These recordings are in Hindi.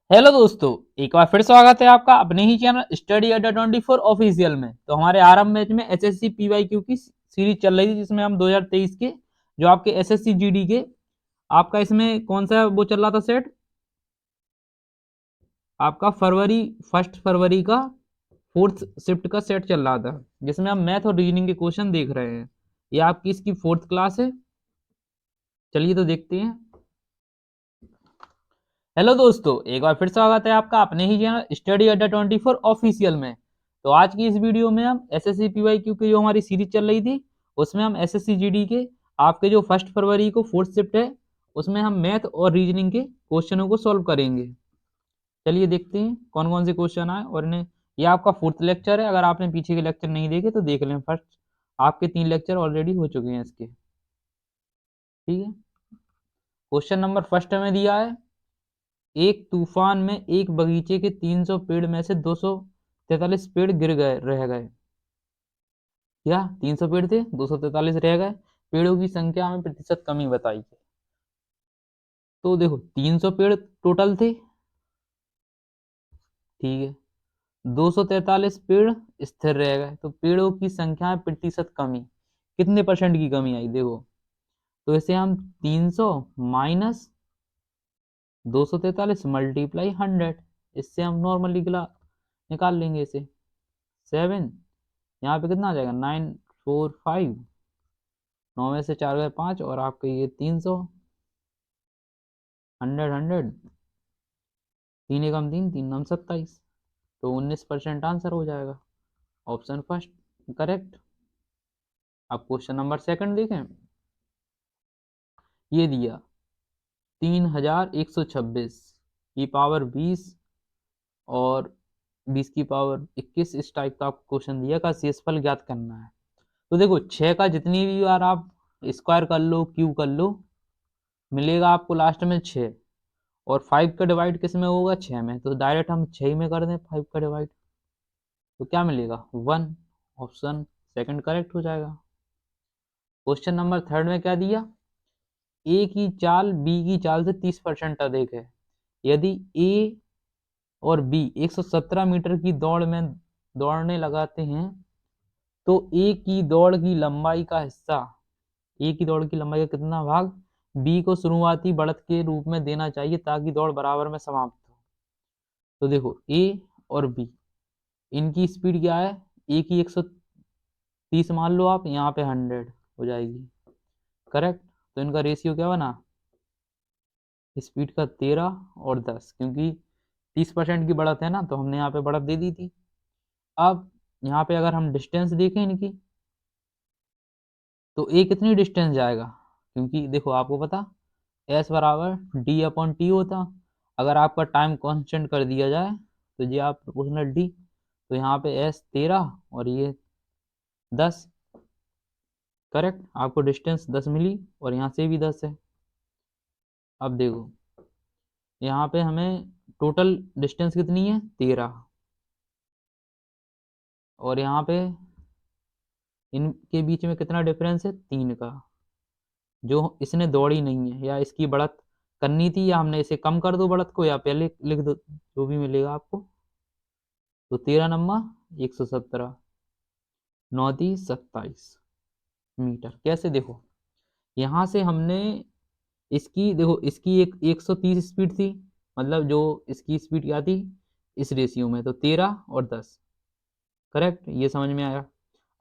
हेलो दोस्तों, एक बार फिर स्वागत है आपका अपने ही चैनल स्टडी अड्डा 24 ऑफिशियल में। तो हमारे आरंभ बैच में एसएससी पीवाईक्यू की सीरीज चल रही थी, जिसमें हम 2023 के जो आपके एसएससी जीडी के आपका इसमें कौन सा वो चल रहा था सेट, आपका फर्स्ट फरवरी का फोर्थ शिफ्ट का सेट चल रहा था, जिसमें हम मैथ और रीजनिंग के क्वेश्चन देख रहे हैं। ये आपकी इसकी फोर्थ क्लास है। चलिए तो देखते हैं। हेलो दोस्तों, एक बार फिर स्वागत है आपका अपने ही चैनल स्टडी अड्डा 24 ऑफिशियल में। तो आज की इस वीडियो में हम एसएससी पीवाईक्यू की जो हमारी सीरीज चल रही थी, उसमें हम एसएससी जीडी के आपके जो फर्स्ट फरवरी को फोर्थ शिफ्ट है, उसमें हम मैथ और रीजनिंग के क्वेश्चनों को सॉल्व करेंगे। चलिए देखते हैं कौन कौन से क्वेश्चन आए। और इन्हें ये आपका फोर्थ लेक्चर है। अगर आपने पीछे के लेक्चर नहीं देखे तो देख लें। फर्स्ट आपके 3 लेक्चर ऑलरेडी हो चुके हैं इसके। ठीक है। क्वेश्चन नंबर फर्स्ट में दिया है, एक तूफान में एक बगीचे के 300 पेड़ में से 243 पेड़ गिर गए रह गए। क्या 300 पेड़ थे, 243 रह गए। पेड़ों की संख्या में प्रतिशत कमी बताइए। तो देखो 300 पेड़ टोटल थे। ठीक है। 243 पेड़ स्थिर रह गए, तो पेड़ों की संख्या में प्रतिशत कमी कितने परसेंट की कमी आई देखो। तो इसे हम 300 माइनस 243 मल्टीप्लाई 100, इससे हम नॉर्मली निकाल लेंगे इसे। 7, यहाँ पे कितना आ जाएगा 945, 9 में से 4 गए 5, और आपके ये 300, 100, 3 एकम 3, 3 नम 27, तो 19% आंसर हो जाएगा। Option first correct. अब क्वेश्चन नंबर सेकंड देखें। ये दिया 3126 की पावर 20 और 20 की पावर 21, इस टाइप का आपको क्वेश्चन दिया का शेषफल ज्ञात करना है। तो देखो 6 का जितनी भी बार आप स्क्वायर कर लो, क्यूब कर लो, मिलेगा आपको लास्ट में 6। और 5 का डिवाइड किस में होगा, 6 में, तो डायरेक्ट हम 6 में कर दें 5 का डिवाइड, तो क्या मिलेगा 1। ऑप्शन सेकंड करेक्ट हो जाएगा। क्वेश्चन नंबर थर्ड में क्या दिया, ए की चाल बी की चाल से 30% अधिक है। यदि ए और बी 117 मीटर की दौड़ में दौड़ने लगाते हैं, तो ए की दौड़ की लंबाई का हिस्सा, ए की दौड़ की लंबाई का कितना भाग बी को शुरुआती बढ़त के रूप में देना चाहिए, ताकि दौड़ बराबर में समाप्त हो। तो देखो ए और बी, इनकी स्पीड क्या है, ए की 130 मान लो आप, यहाँ पे 100 हो जाएगी। करेक्ट। तो इनका रेशियो क्या बना, स्पीड का 13 और 10, क्योंकि 30% की बढ़त है ना, तो हमने यहाँ पे बढ़त दे दी थी। अब यहाँ पे अगर हम डिस्टेंस देखें इनकी, तो ए कितनी डिस्टेंस जाएगा, क्योंकि देखो आपको पता एस बराबर डी अपॉन टी होता। अगर आपका टाइम कांस्टेंट कर दिया जाए, तो ये आप प्रोपोर्शनल डी, तो यहाँ पे एस 13 और ये 10। करेक्ट। आपको डिस्टेंस 10 मिली और यहाँ से भी 10 है। अब देखो यहाँ पे हमें टोटल डिस्टेंस कितनी है, 13, और यहाँ पे इनके बीच में कितना डिफरेंस है, 3 का, जो इसने दौड़ी नहीं है, या इसकी बढ़त करनी थी, या हमने इसे कम कर दो बढ़त को, या पहले लिख दो, जो भी मिलेगा आपको। तो 13 नंबर 117, 9×27 मीटर। कैसे देखो, यहाँ से हमने इसकी देखो, इसकी एक 130 स्पीड थी, मतलब जो इसकी स्पीड क्या थी इस रेशियो में, तो 13 और 10। करेक्ट, ये समझ में आया।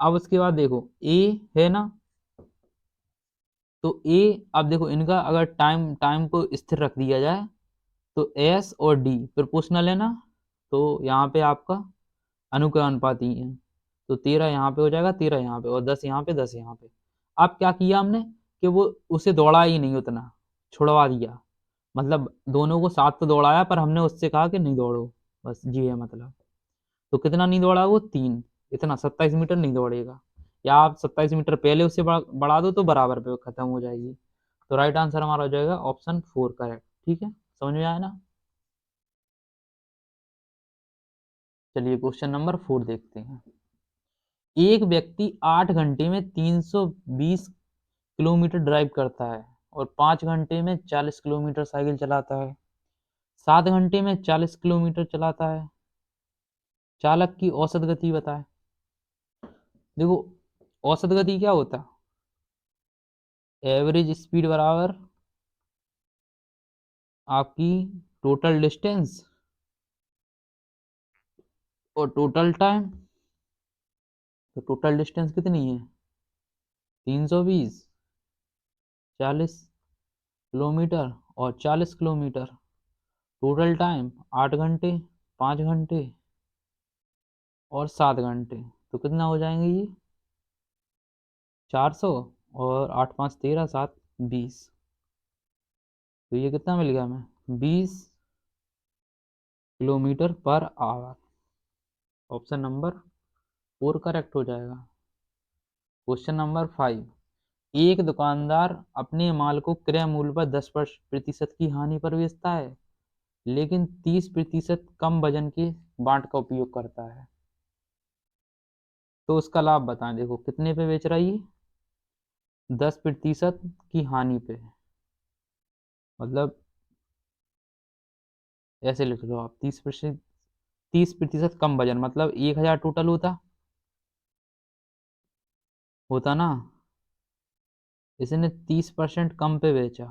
अब उसके बाद देखो ए है ना, तो ए, अब देखो इनका अगर टाइम टाइम को स्थिर रख दिया जाए, तो एस और डी प्रोपोर्शनल है ना, तो यहाँ पे आपका अनुक्रमानुपाती है। तो 13 यहाँ पे हो जाएगा, 13 यहाँ पे, और 10 यहाँ पे, 10 यहाँ पे। अब क्या किया हमने कि वो उसे दौड़ा ही नहीं, उतना छुड़वा दिया, मतलब दोनों को साथ तो दौड़ाया, पर हमने उससे कहा कि नहीं दौड़ो, बस जी है मतलब। तो कितना नहीं दौड़ा वो, 3, इतना 27 मीटर नहीं दौड़ेगा। या आप 27 मीटर पहले उससे बढ़ा दो, तो बराबर पे खत्म हो जाएगी। तो राइट आंसर हमारा हो जाएगा ऑप्शन 4 करेक्ट। ठीक है, समझ में आया ना। चलिए क्वेश्चन नंबर 4 देखते हैं। एक व्यक्ति 8 घंटे में 320 किलोमीटर ड्राइव करता है और 5 घंटे में 40 किलोमीटर साइकिल चलाता है। 7 घंटे में 40 किलोमीटर चलाता है। चालक की औसत गति बताए। देखो, औसत गति क्या होता है? एवरेज स्पीड बराबर आपकी टोटल डिस्टेंस और टोटल टाइम। तो टोटल डिस्टेंस कितनी है? 320, 40 किलोमीटर और 40 किलोमीटर। टोटल टाइम 8 घंटे, 5 घंटे और 7 घंटे। तो कितना हो जाएंगे ये? 400 और 8 5 13 7 20। तो ये कितना मिल गया हमें? 20 kilometre per hour. Option number 4 correct हो जाएगा। Question number 5। एक दुकानदार अपने माल को क्रय मूल्य पर 10% की हानि पर बेचता है, लेकिन 30% कम वजन के बांट का उपयोग करता है। तो उसका लाभ बताएं। देखो, कितने पे बेच रहा है ये? 10% की हानि पे। मतलब ऐसे लिख लो आप, 30% कम वजन, मतलब 1000 टोटल होता ना। इसने 30% कम पे बेचा,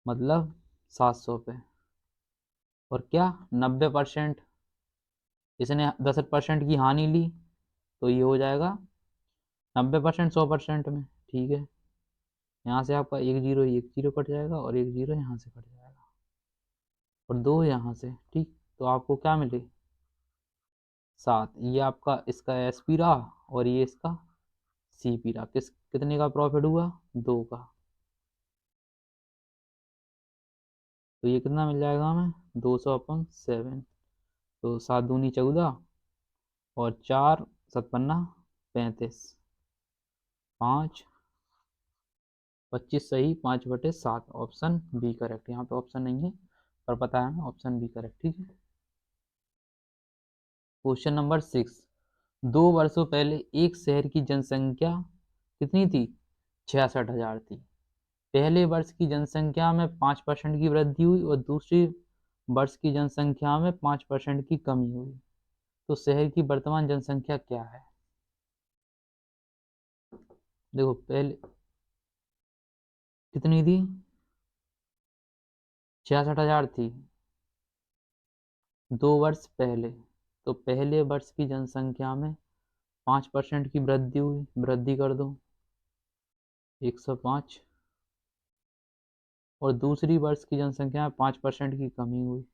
मतलब 700 पे। और क्या, 90% इसने 10% की हानि ली, तो ये हो जाएगा 90% 100% में। ठीक है, यहाँ से आपका एक जीरो कट जाएगा और एक जीरो यहाँ से कट जाएगा और दो यहाँ से। ठीक, तो आपको क्या मिले? 7। ये आपका इसका एस पी रहा और ये इसका सी पी रहा। कितने का प्रॉफिट हुआ? 2 का। तो ये कितना मिल जाएगा हमें? 200/7। तो 7 दूनी 14 और 4 7 पन्ना 35। 5 25 सही, 5/7। Option B correct. यहाँ पे ऑप्शन नहीं है पर पता है हमें, ऑप्शन बी करेक्ट। ठीक है। Question number 6। 2 वर्षों पहले एक शहर की जनसंख्या कितनी थी? 66,000 थी। पहले वर्ष की जनसंख्या में 5% की वृद्धि हुई और दूसरे वर्ष की जनसंख्या में 5% की कमी हुई। तो शहर की वर्तमान जनसंख्या क्या है? देखो, पहले कितनी थी? 66,000 थी 2 वर्ष पहले। तो पहले वर्ष की जनसंख्या में 5% की वृद्धि हुई, वृद्धि कर दो 105। और दूसरी वर्ष की जनसंख्या में 5% की कमी हुई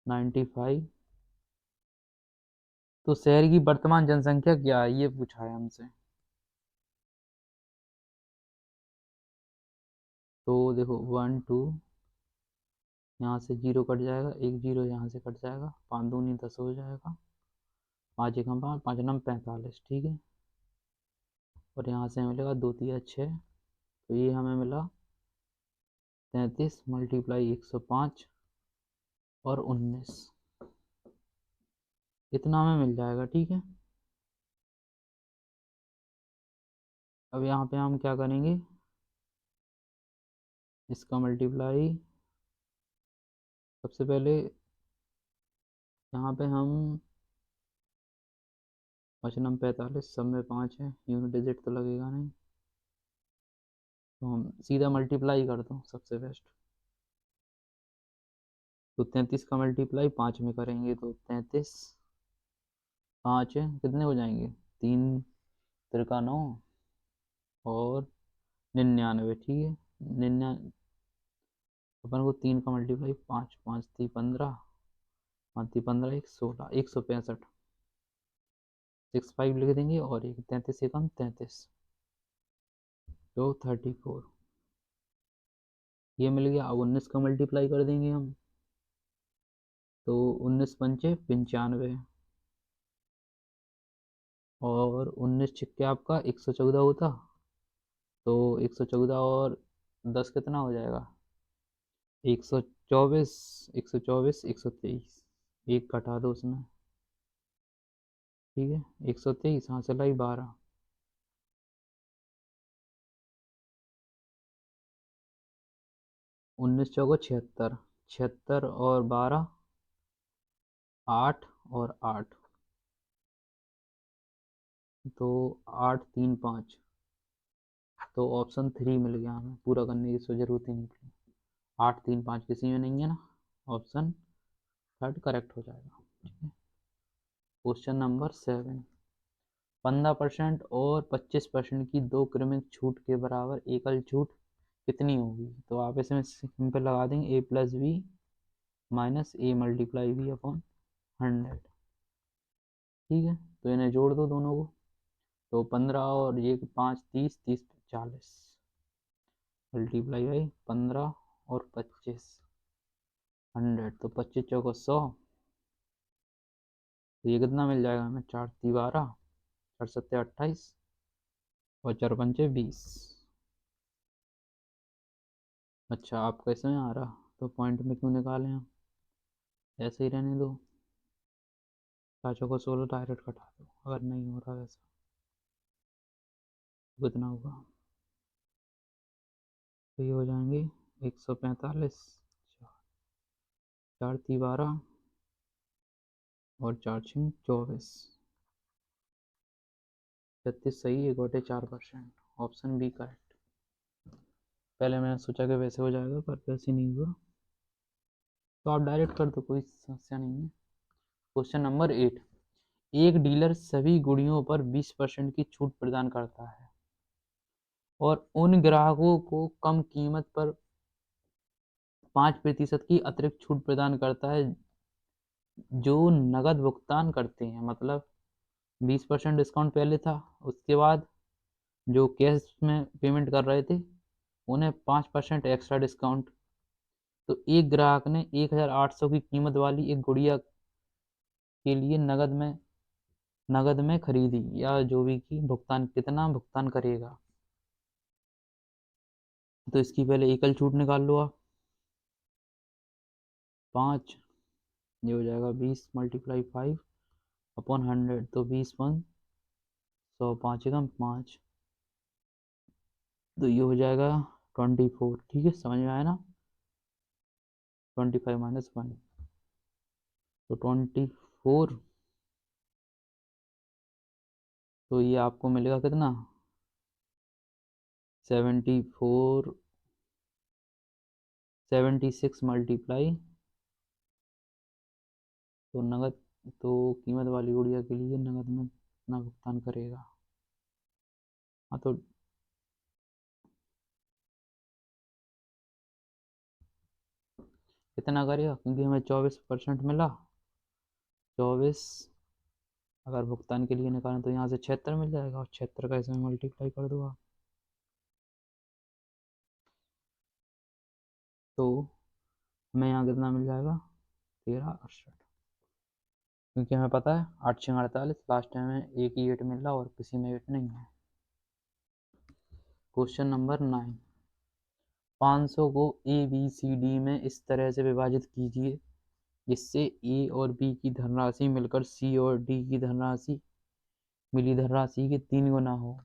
95। तो शहर की वर्तमान जनसंख्या क्या है, ये पूछा है हमसे। तो देखो, 1 2, यहाँ से जीरो कट जाएगा, एक जीरो यहाँ से कट जाएगा, 5 दूनी 10 हो जाएगा, 5 1 5, 5 9 45। ठीक है। और यहाँ से मिलेगा 2 3 6। तो ये हमें मिला 33 × 105 और 19। इतना हमें मिल जाएगा। ठीक है। अब यहाँ पे हम क्या करेंगे? इसका मल्टीप्लाई सबसे पहले यहाँ पे हम 5 9 45, सब में 5 है, यूनिट डिजिट तो लगेगा नहीं, तो हम सीधा मल्टीप्लाई कर दो सबसे बेस्ट। तो 33 का मल्टीप्लाई 5 में करेंगे तो 33 5 कितने हो जाएंगे? 3 3 9 और 99। ठीक है। 99, अपन को 3 का मल्टीप्लाई 5 5 3 15, 5 3 15 1 16, 165। 65 लिख देंगे और एक 33 से कम 33, तो 34। ये मिल गया। अब 19 का मल्टीप्लाई कर देंगे हम, तो 19 5 95 और 19 6 आपका 114 होता। तो 114 और 10 कितना हो जाएगा? 124, 124 123। एक घटा दो उसमें। ठीक है। 123 हाँ चला ही 12। 19 चौको 76, 76 और 12 8 और 8, तो 8 3 5, तो ऑप्शन 3 मिल गया हमें, पूरा करने की जरूरत ही नहीं पड़ी। 8 3 5 किसी में नहीं है ना, ऑप्शन थर्ड करेक्ट हो जाएगा। ठीक है। क्वेश्चन नंबर 7, 15% और 25% की दो क्रमिक छूट के बराबर एकल छूट कितनी होगी? तो आप इसमें सिंपल लगा देंगे a plus B minus A multiply B upon 100। ठीक है, तो इन्हें जोड़ दो दोनों को, तो 15 और ये 5 30, 30 40 मल्टीप्लाई बाई 15 और 25 100, तो 25 चौको 100, तो ये कितना मिल जाएगा हमें? 4 × 12, 4 7 28 और 4 पंचे 20। अच्छा, आपको इसमें आ रहा तो पॉइंट में क्यों निकालें हम, ऐसे ही रहने दो। 4 चौको 16 डायरेक्ट कटा दो अगर नहीं हो रहा वैसा। कितना होगा? तो ये हो जाएंगे 145, 4 × 12 और 4 × 24, 36 सही, 1/4%, ऑप्शन बी करेक्ट। पहले मैंने सोचा कि वैसे हो जाएगा पर वैसे नहीं हुआ, तो आप डायरेक्ट कर दो, कोई समस्या नहीं है। क्वेश्चन नंबर 8, एक डीलर सभी गुड़ियों पर 20% की छूट प्रदान करता है और उन ग्राहकों को कम कीमत पर 5% की अतिरिक्त छूट प्रदान करता है जो नगद भुगतान करते हैं। मतलब 20% डिस्काउंट पहले था, उसके बाद जो कैश में पेमेंट कर रहे थे उन्हें 5% एक्स्ट्रा डिस्काउंट। तो एक ग्राहक ने 1800 की कीमत वाली एक गुड़िया के लिए नगद में खरीदी या जो भी की भुगतान, कितना भुगतान करेगा? तो इसकी पहले एकल छूट निकाल लो आप, 5, ये हो जाएगा 20 मल्टीप्लाई 5 अपॉन 100, तो 20 1 100, 5 एकम 5, तो ये हो जाएगा 24। ठीक है, समझ में आया ना? 25 माइनस 1, तो 24, तो ये आपको मिलेगा कितना? 74, 76 मल्टीप्लाई, तो नगद, तो कीमत वाली गुड़िया के लिए नगद में कितना भुगतान करेगा? हाँ, तो कितना करेगा, क्योंकि हमें 24% मिला, 24 अगर भुगतान के लिए निकालें तो यहाँ से 76 मिल जाएगा, और 76 का इसमें मल्टीप्लाई कर दो आप, तो हमें यहाँ कितना मिल जाएगा? 1368, क्योंकि हमें पता है 8 6 48, लास्ट टाइम में एक ही 8 मिल रहा और किसी में 8 नहीं है। क्वेश्चन नंबर 9, 500 को ए बी सी डी में इस तरह से विभाजित कीजिए जिससे ए और बी की धनराशि मिलकर सी और डी की धनराशि मिली धनराशि के 3 गुना हो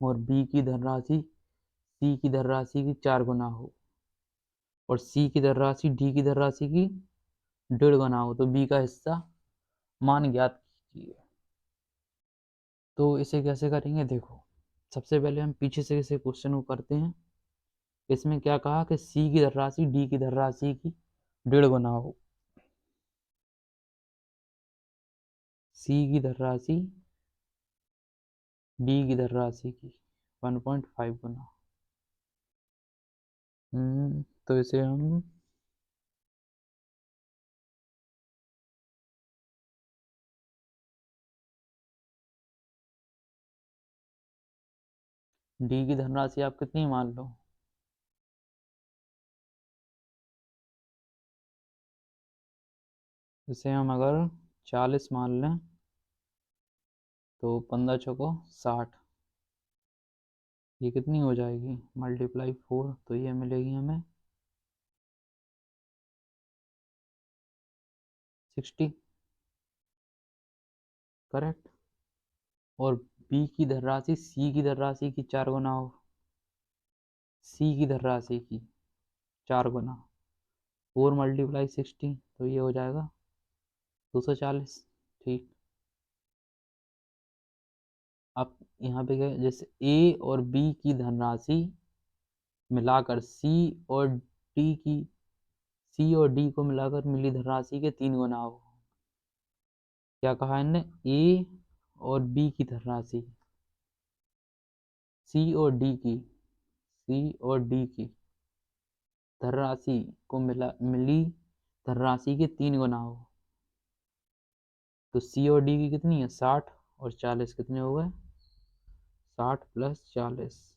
और बी की धनराशि सी की धनराशि की 4 गुना हो और सी की धनराशि डी की धनराशि की 1.5 गुना हो, तो बी का हिस्सा मान ज्ञात कीजिए। तो इसे कैसे करेंगे? देखो, सबसे पहले हम पीछे से इसे क्वेश्चन को करते हैं। इसमें क्या कहा कि सी की धनराशि डी की धनराशि की 1.5 गुना हो, सी की धनराशि डी की धनराशि की 1.5 गुना। तो इसे हम डी की धनराशि आप कितनी मान लो? इसे हम अगर 40 मान लें तो 15 चौको 60, ये कितनी हो जाएगी? मल्टीप्लाई 4, तो ये मिलेगी हमें 60, करेक्ट। और बी की धनराशि सी की धनराशि की 4 गुना हो, सी की धनराशि की 4 गुना 4 मल्टीप्लाई 60, तो ये हो जाएगा 240। ठीक। अब यहाँ पे क्या है, जैसे ए और बी की धनराशि मिलाकर सी और डी को मिलाकर मिली धनराशि के 3 गुना हो। क्या कहा इनने, ए और बी की धनराशि, सी और डी की धनराशि को मिली धनराशि के 3 गुना हो। तो सी और डी की कितनी है, 60 और 40 कितने हो गए, 60 प्लस 40,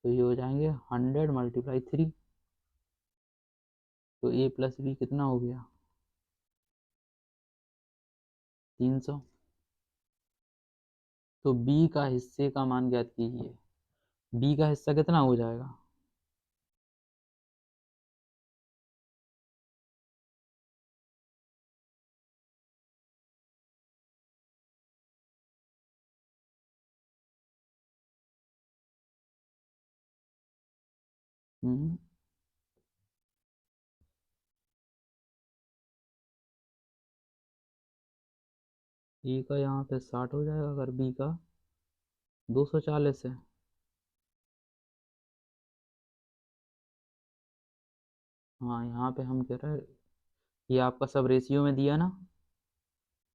तो ये हो जाएंगे 100 मल्टीप्लाई 3, तो ए प्लस बी कितना हो गया, 300। तो बी का हिस्से का मान ज्ञात कीजिए। बी का हिस्सा कितना हो जाएगा, हम्म, ए का यहाँ पे 60 हो जाएगा, अगर बी का 240 है। हाँ, यहाँ पे हम कह रहे हैं, ये आपका सब रेशियो में दिया ना,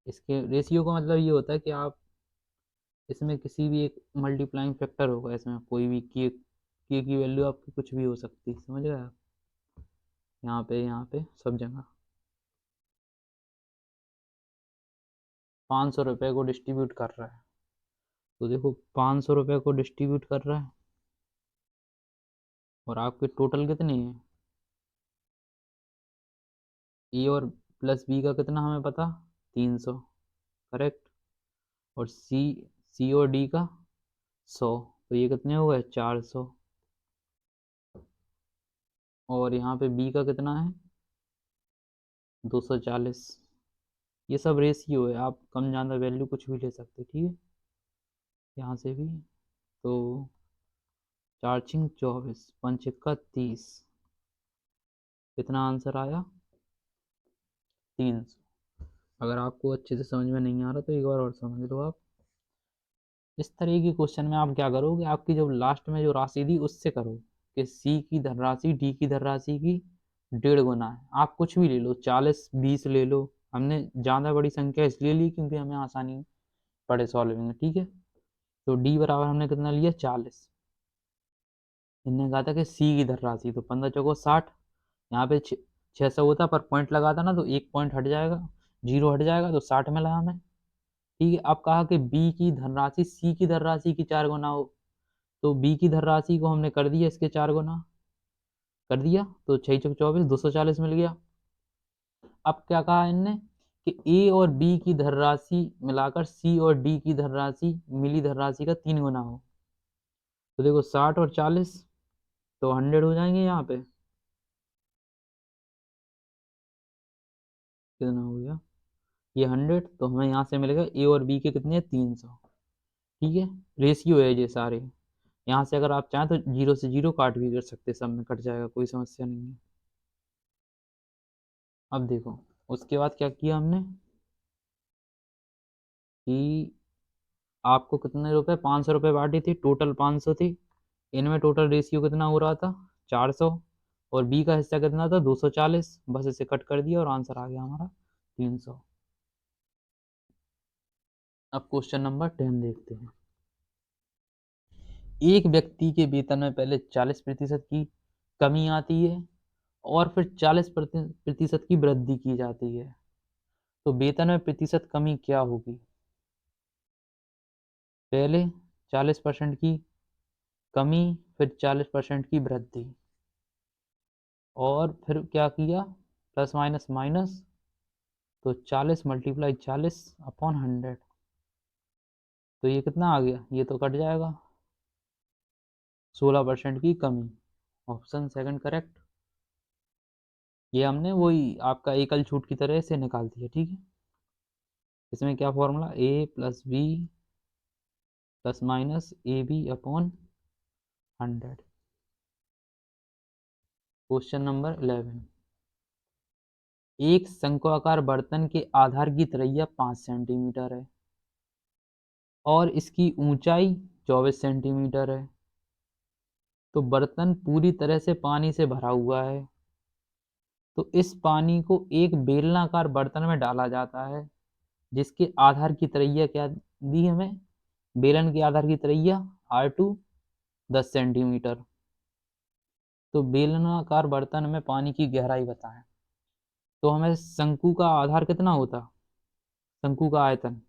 इसके रेशियो का मतलब ये होता है कि आप इसमें किसी भी एक मल्टीप्लाइंग फैक्टर होगा, इसमें कोई भी के की वैल्यू आपकी कुछ भी हो सकती है, समझ गए आप, यहाँ पे सब जगह 500 रुपये को डिस्ट्रीब्यूट कर रहा है। तो देखो 500 रुपये को डिस्ट्रीब्यूट कर रहा है, और आपके टोटल कितने हैं, ए और प्लस बी का कितना हमें पता, 300, करेक्ट। और सी और डी का 100, तो ये कितने हो गए, 400। और यहाँ पे बी का कितना है, 240। ये सब रेशियो है, आप कम ज़्यादा वैल्यू कुछ भी ले सकते हो, ठीक है, यहाँ से भी। तो 4×6 = 24, 5×1 = 30, कितना आंसर आया, 300। अगर आपको अच्छे से समझ में नहीं आ रहा तो एक बार और समझ लो आप। इस तरह के क्वेश्चन में आप क्या करोगे, आपकी जो लास्ट में जो राशि दी उससे करो, कि सी की धनराशि डी की धनराशि की 1.5 गुना है। आप कुछ भी ले लो, 40 20 ले लो, हमने ज़्यादा बड़ी संख्या इसलिए ली क्योंकि हमें आसानी पड़े सॉल्विंग में, ठीक है। तो डी बराबर हमने कितना लिया, 40। इनने कहा था कि सी की धनराशि, तो 15×4 = 60। यहाँ पे 600 होता पर पॉइंट लगा था ना, तो एक पॉइंट हट जाएगा, जीरो हट जाएगा, तो 60 मिला हमें। ठीक है, अब कहा कि बी की धनराशि सी की धनराशि की 4 गुना हो, तो बी की धनराशि को हमने कर दिया इसके 4 गुना, कर दिया, तो 6×4 = 24, 240 मिल गया। अब क्या कहा इनने, कि ए और बी की धनराशि मिलाकर सी और डी की धनराशि मिली धनराशि का 3 गुना हो। तो देखो 60 और 40, तो 100 हो जाएंगे यहाँ पे, कितना हो गया, ये 100, तो हमें यहाँ से मिलेगा ए और बी के कितने, 300। ठीक है, रेशियो है ये सारे। यहाँ से अगर आप चाहें तो 0 से 0 काट भी कर सकते, सब में कट जाएगा, कोई समस्या नहीं है। अब देखो, उसके बाद क्या किया हमने, कि आपको कितने रुपए, 500 रुपये बांटी थी, टोटल 500 थी, इनमें टोटल रेशियो कितना हो रहा था, 400, और बी का हिस्सा कितना था, 240, बस इसे कट कर दिया और आंसर आ गया हमारा 300। अब क्वेश्चन नंबर 10 देखते हैं। एक व्यक्ति के वेतन में पहले 40% की कमी आती है, और फिर 40% की वृद्धि की जाती है, तो वेतन में प्रतिशत कमी क्या होगी। पहले 40% की कमी, फिर 40% की वृद्धि, और फिर क्या किया, प्लस माइनस माइनस, तो 40 × 40/100, तो ये कितना आ गया, ये तो कट जाएगा, 16% की कमी, ऑप्शन सेकंड करेक्ट। ये हमने वही आपका एकल छूट की तरह से निकाल दिया, ठीक है। इसमें क्या formula, A+B ± AB/100। Question number 11। एक शंक्वाकार बर्तन के आधार की त्रिज्या 5 सेंटीमीटर है और इसकी ऊंचाई 24 सेंटीमीटर है। तो बर्तन पूरी तरह से पानी से भरा हुआ है। तो इस पानी को एक बेलनाकार बर्तन में डाला जाता है जिसके आधार की त्रिज्या क्या दी हमें, बेलन के आधार की त्रिज्या R2 10 सेंटीमीटर। तो बेलनाकार बर्तन में पानी की गहराई बताएं। तो हमें शंकु का आधार कितना होता, शंकु का आयतन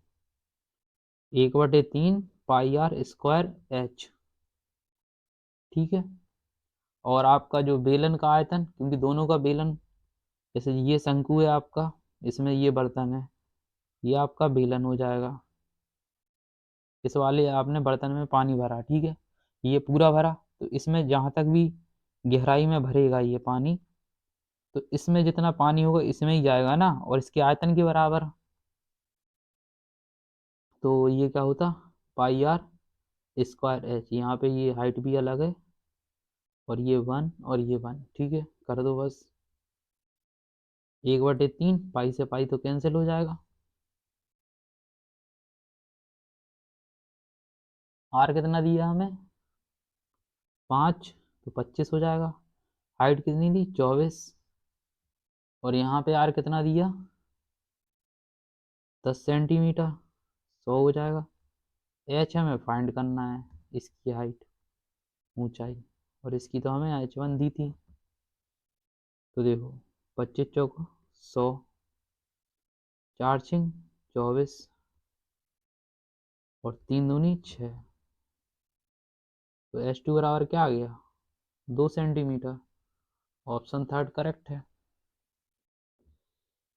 1/3 पाई आर स्क्वायर एच। ठीक है। और आपका जो बेलन का आयतन, क्योंकि दोनों का बेलन, जैसे ये शंकु है आपका, इसमें ये बर्तन है, ये आपका बेलन हो जाएगा। इस वाले आपने बर्तन में पानी भरा, ठीक है, ये पूरा भरा, तो इसमें जहाँ तक भी गहराई में भरेगा ये पानी, तो इसमें जितना पानी होगा इसमें ही जाएगा ना, और इसके आयतन के बराबर। तो ये क्या होता, पाई आर स्क्वायर एच। यहाँ पे ये हाइट भी अलग है, और ये 1 और ये 1, ठीक है, कर दो बस। 1/3 पाई से पाई तो कैंसिल हो जाएगा। आर कितना दिया हमें 5, तो 25 हो जाएगा। हाइट कितनी दी 24, और यहाँ पे आर कितना दिया 10 सेंटीमीटर, 100 हो जाएगा। एच हमें फाइंड करना है, इसकी हाइट, ऊंचाई, और इसकी तो हमें H1 दी थी। तो देखो 25 चौक 100, 4 छिंग 24, और 3 दूनी 6। तो H2 बराबर क्या आ गया 2 सेंटीमीटर। ऑप्शन थर्ड करेक्ट है।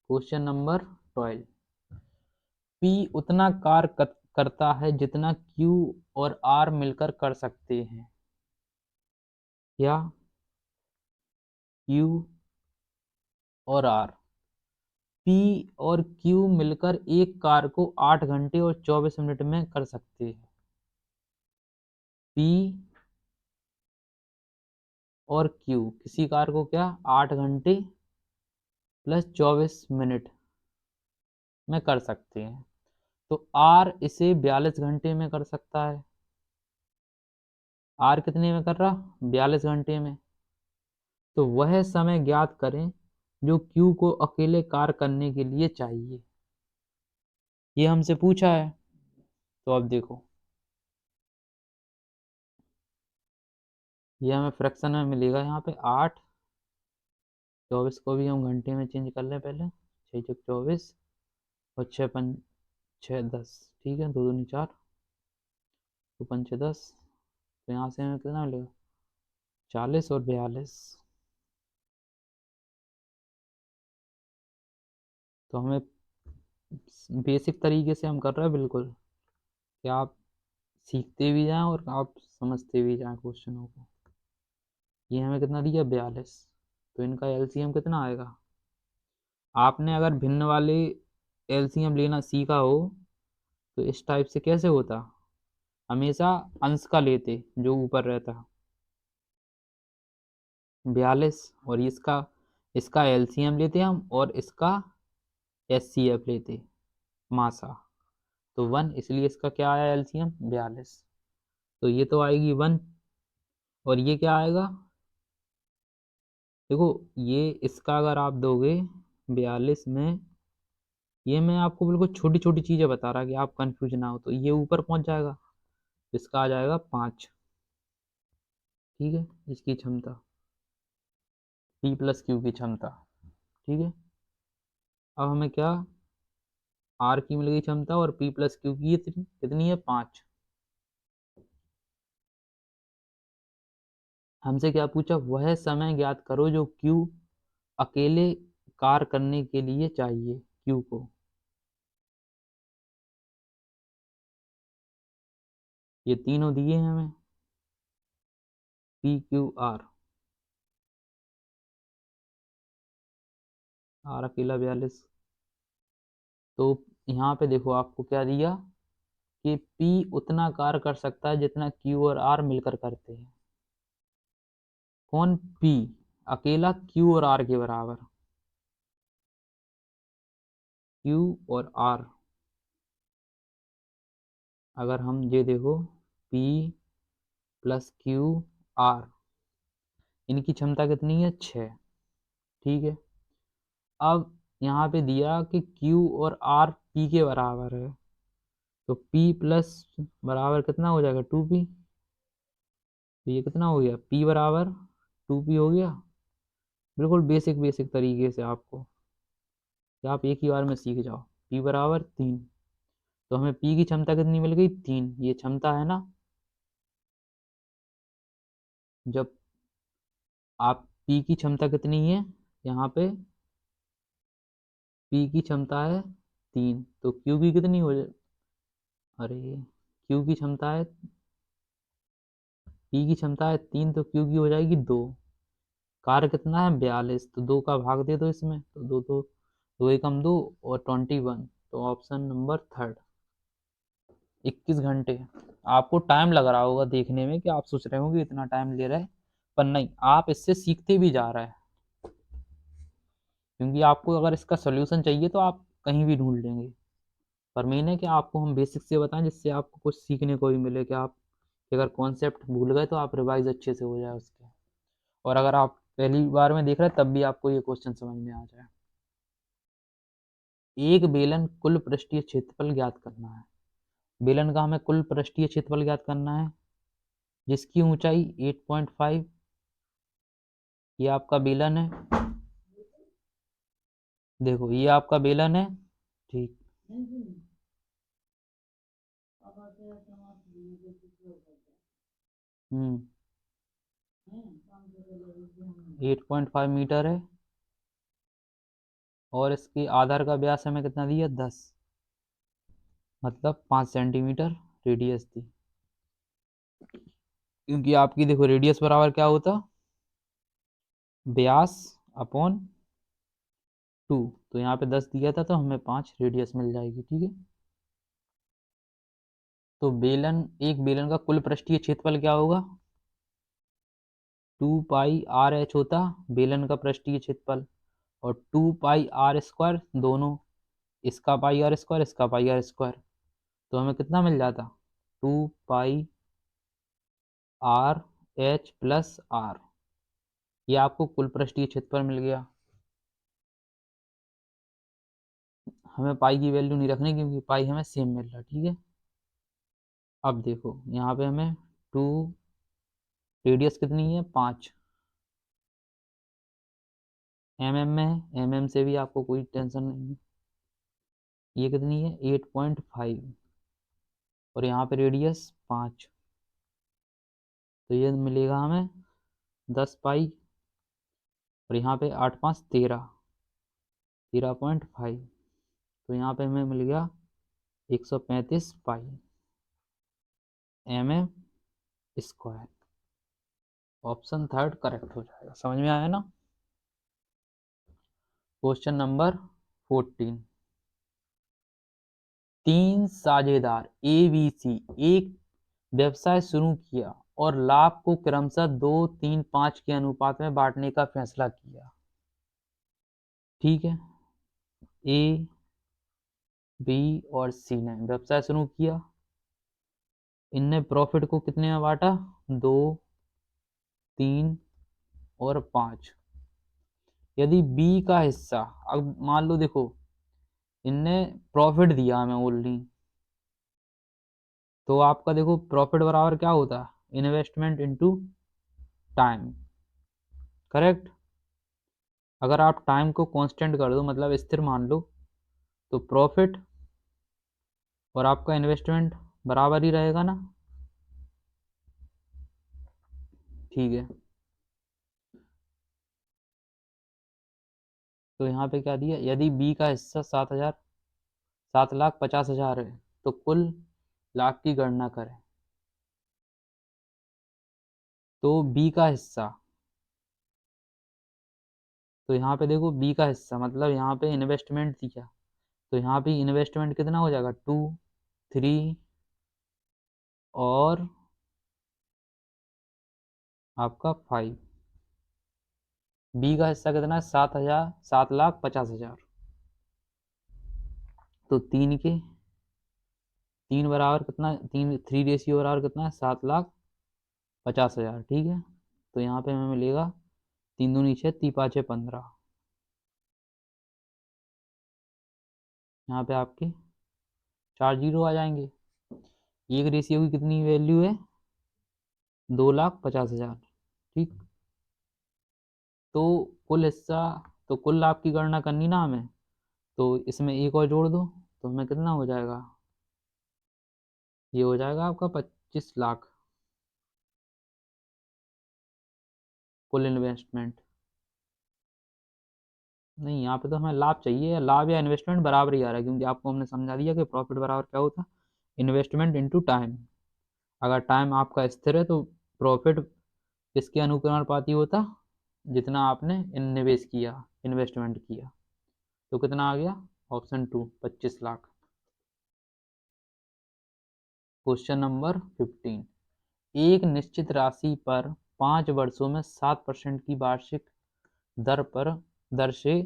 Question number 12। P उतना कार्य करता है जितना Q और R मिलकर कर सकते हैं। क्या Q और R, P और Q मिलकर एक कार्य को 8 घंटे और 24 मिनट में कर सकते हैं। P और Q किसी कार्य को क्या 8 घंटे प्लस 24 मिनट में कर सकते हैं। तो R इसे 42 घंटे में कर सकता है। R कितने में कर रहा 42 घंटे में। तो वह समय ज्ञात करें जो Q को अकेले कार्य करने के लिए चाहिए। ये हमसे पूछा है। तो अब देखो, ये हमें फ्रैक्शन में मिलेगा। यहाँ पे 8, 24 को भी हम घंटे में चेंज कर लें पहले, 6 चौक 24 और 6 10, ठीक है, 2 दूनी 4, 2 पंचे 10। तो यहाँ से हमें कितना मिलेगा 40 और 42। तो हमें बेसिक तरीके से हम कर रहे हैं बिल्कुल, कि आप सीखते भी जाएं और आप समझते भी जाएं क्वेश्चनों को। ये हमें कितना दिया 42, तो इनका एलसीएम कितना आएगा। आपने अगर भिन्न वाले एलसीएम लेना सीखा हो तो इस टाइप से कैसे होता, हमेशा अंश का लेते जो ऊपर रहता 42, और इसका इसका एलसीएम लेते हम, और इसका एचसीएफ लेते मासा। तो 1, इसलिए इसका क्या आया एलसीएम 42। तो ये तो आएगी 1, और ये क्या आएगा, देखो ये इसका अगर आप दोगे 42 में, ये मैं आपको बिल्कुल छोटी छोटी चीजें बता रहा कि आप कंफ्यूज ना हो, तो ये ऊपर पहुंच जाएगा, इसका आ जाएगा 5। ठीक है, इसकी क्षमता P प्लस Q की क्षमता। ठीक है, अब हमें क्या R की मिल गई क्षमता, और P प्लस Q की कितनी है 5। हमसे क्या पूछा, वह समय ज्ञात करो जो Q अकेले कार्य करने के लिए चाहिए Q को। ये तीनों दिए हैं हमें, P Q R। R अकेला 42। तो यहाँ पे देखो आपको क्या दिया कि P उतना कार्य कर सकता है जितना Q और R मिलकर करते हैं। कौन P, अकेला Q और R के बराबर, Q और R, अगर हम ये देखो P प्लस QR, इनकी क्षमता कितनी है 6। ठीक है, अब यहाँ पे दिया कि Q और R P के बराबर है, तो P प्लस बराबर कितना हो जाएगा 2P। तो ये कितना हो गया, P बराबर 2P हो गया। बिल्कुल बेसिक बेसिक तरीके से आपको, कि आप एक ही बार में सीख जाओ। P बराबर 3, तो हमें P की क्षमता कितनी मिल गई 3, ये क्षमता है ना। जब आप P की क्षमता कितनी है, यहाँ पे P की क्षमता है 3, तो Q की कितनी हो जाए, अरे Q की क्षमता है, P की क्षमता है 3, तो Q की हो जाएगी 2। कार्य कितना है 42, तो 2 का भाग दे दो इसमें, तो 2 तो 2 एकम 2 और 21, तो ऑप्शन नंबर थर्ड 21 घंटे। आपको टाइम लग रहा होगा देखने में कि आप सोच रहे होंगे इतना टाइम ले रहा है, पर नहीं, आप इससे सीखते भी जा रहे हैं, क्योंकि आपको अगर इसका सोल्यूशन चाहिए तो आप कहीं भी ढूंढ लेंगे। पर मेन है कि आपको हम बेसिक से बताएं, जिससे आपको कुछ सीखने को भी मिले, कि आप अगर कॉन्सेप्ट भूल गए तो आप रिवाइज अच्छे से हो जाए उसके, और अगर आप पहली बार में देख रहे हैं तब भी आपको ये क्वेश्चन समझ में आ जाए। एक बेलन कुल पृष्ठीय क्षेत्रफल ज्ञात करना है। बेलन का हमें कुल पृष्ठीय क्षेत्रफल ज्ञात करना है, जिसकी ऊंचाई 8.5, ये आपका बेलन है। देखो ये आपका बेलन है, ठीक। हम्म 8.5 मीटर है, और इसकी आधार का व्यास हमें कितना दिया 10, मतलब 5 सेंटीमीटर रेडियस थी। क्योंकि आपकी देखो रेडियस बराबर क्या होता, व्यास अपॉन 2, तो यहाँ पे 10 दिया था तो हमें 5 रेडियस मिल जाएगी। ठीक है, तो बेलन, एक बेलन का कुल पृष्ठीय क्षेत्रफल क्या होगा, 2πr(h) होता बेलन का पृष्ठीय क्षेत्रफल, और 2πr² दोनों, इसका πr², इसका πr², तो हमें कितना मिल जाता, 2πr(h+r), ये आपको कुल पृष्ठीय क्षेत्रफल मिल गया। हमें पाई की वैल्यू नहीं रखनी, क्योंकि पाई हमें सेम मिल रहा। ठीक है, अब देखो यहाँ पे हमें 2, रेडियस कितनी है 5 mm में है, mm से भी आपको कोई टेंशन नहीं है। ये कितनी है 8.5, और यहाँ पे रेडियस 5, तो ये मिलेगा हमें 10 पाई, और यहाँ पे 8 5 13, 13.5, तो यहाँ पे हमें मिल गया 135 पाई mm²। ऑप्शन थर्ड करेक्ट हो जाएगा। समझ में आया ना। क्वेश्चन नंबर 14, 3 साझेदार ABC एक व्यवसाय शुरू किया और लाभ को क्रमशः 2 3 5 के अनुपात में बांटने का फैसला किया। ठीक है, ए, बी और सी ने व्यवसाय शुरू किया, इनने प्रॉफिट को कितने में बांटा, 2 3 और 5। यदि बी का हिस्सा, अब मान लो देखो इनने प्रॉफिट दिया हमें ओनली, तो आपका देखो प्रॉफिट बराबर क्या होता है, इन्वेस्टमेंट इनटू टाइम। करेक्ट, अगर आप टाइम को कांस्टेंट कर दो, मतलब स्थिर मान लो, तो प्रॉफिट और आपका इन्वेस्टमेंट बराबर ही रहेगा ना। ठीक है, तो यहाँ पे क्या दिया, यदि बी का हिस्सा 7,50,000 है, तो कुल लाभ की गणना करें। तो बी का हिस्सा, तो यहाँ पे देखो बी का हिस्सा मतलब यहाँ पे इन्वेस्टमेंट दिया, तो यहाँ पे इन्वेस्टमेंट कितना हो जाएगा 2 3 और आपका 5। बी का हिस्सा कितना है? 7,000, 7,50,000। तो तीन बराबर कितना, तीन 3 रेशियो बराबर कितना है? 7,50,000। ठीक है, तो यहाँ पे हमें मिलेगा 3 दूनी 6, 3 5 15। यहाँ पे आपके 4 जीरो आ जाएंगे। एक रेशियो की कितनी वैल्यू है? 2,50,000। ठीक, तो कुल हिस्सा, तो कुल लाभ की गणना करनी ना हमें, तो इसमें एक और जोड़ दो, तो हमें कितना हो जाएगा? ये हो जाएगा आपका 25 लाख कुल इन्वेस्टमेंट। नहीं, यहाँ पे तो हमें लाभ चाहिए, लाभ या इन्वेस्टमेंट बराबर ही आ रहा है, क्योंकि आपको हमने समझा दिया कि प्रॉफिट बराबर क्या होता है? Investment into time. अगर टाइम आपका स्थिर है तो प्रॉफिट किसके अनुपाती होता? जितना आपने निवेश किया, इन्वेस्टमेंट किया। तो कितना आ गया? ऑप्शन 2, 25 लाख। Question number 15। एक निश्चित राशि पर 5 वर्षों में 7% की वार्षिक दर से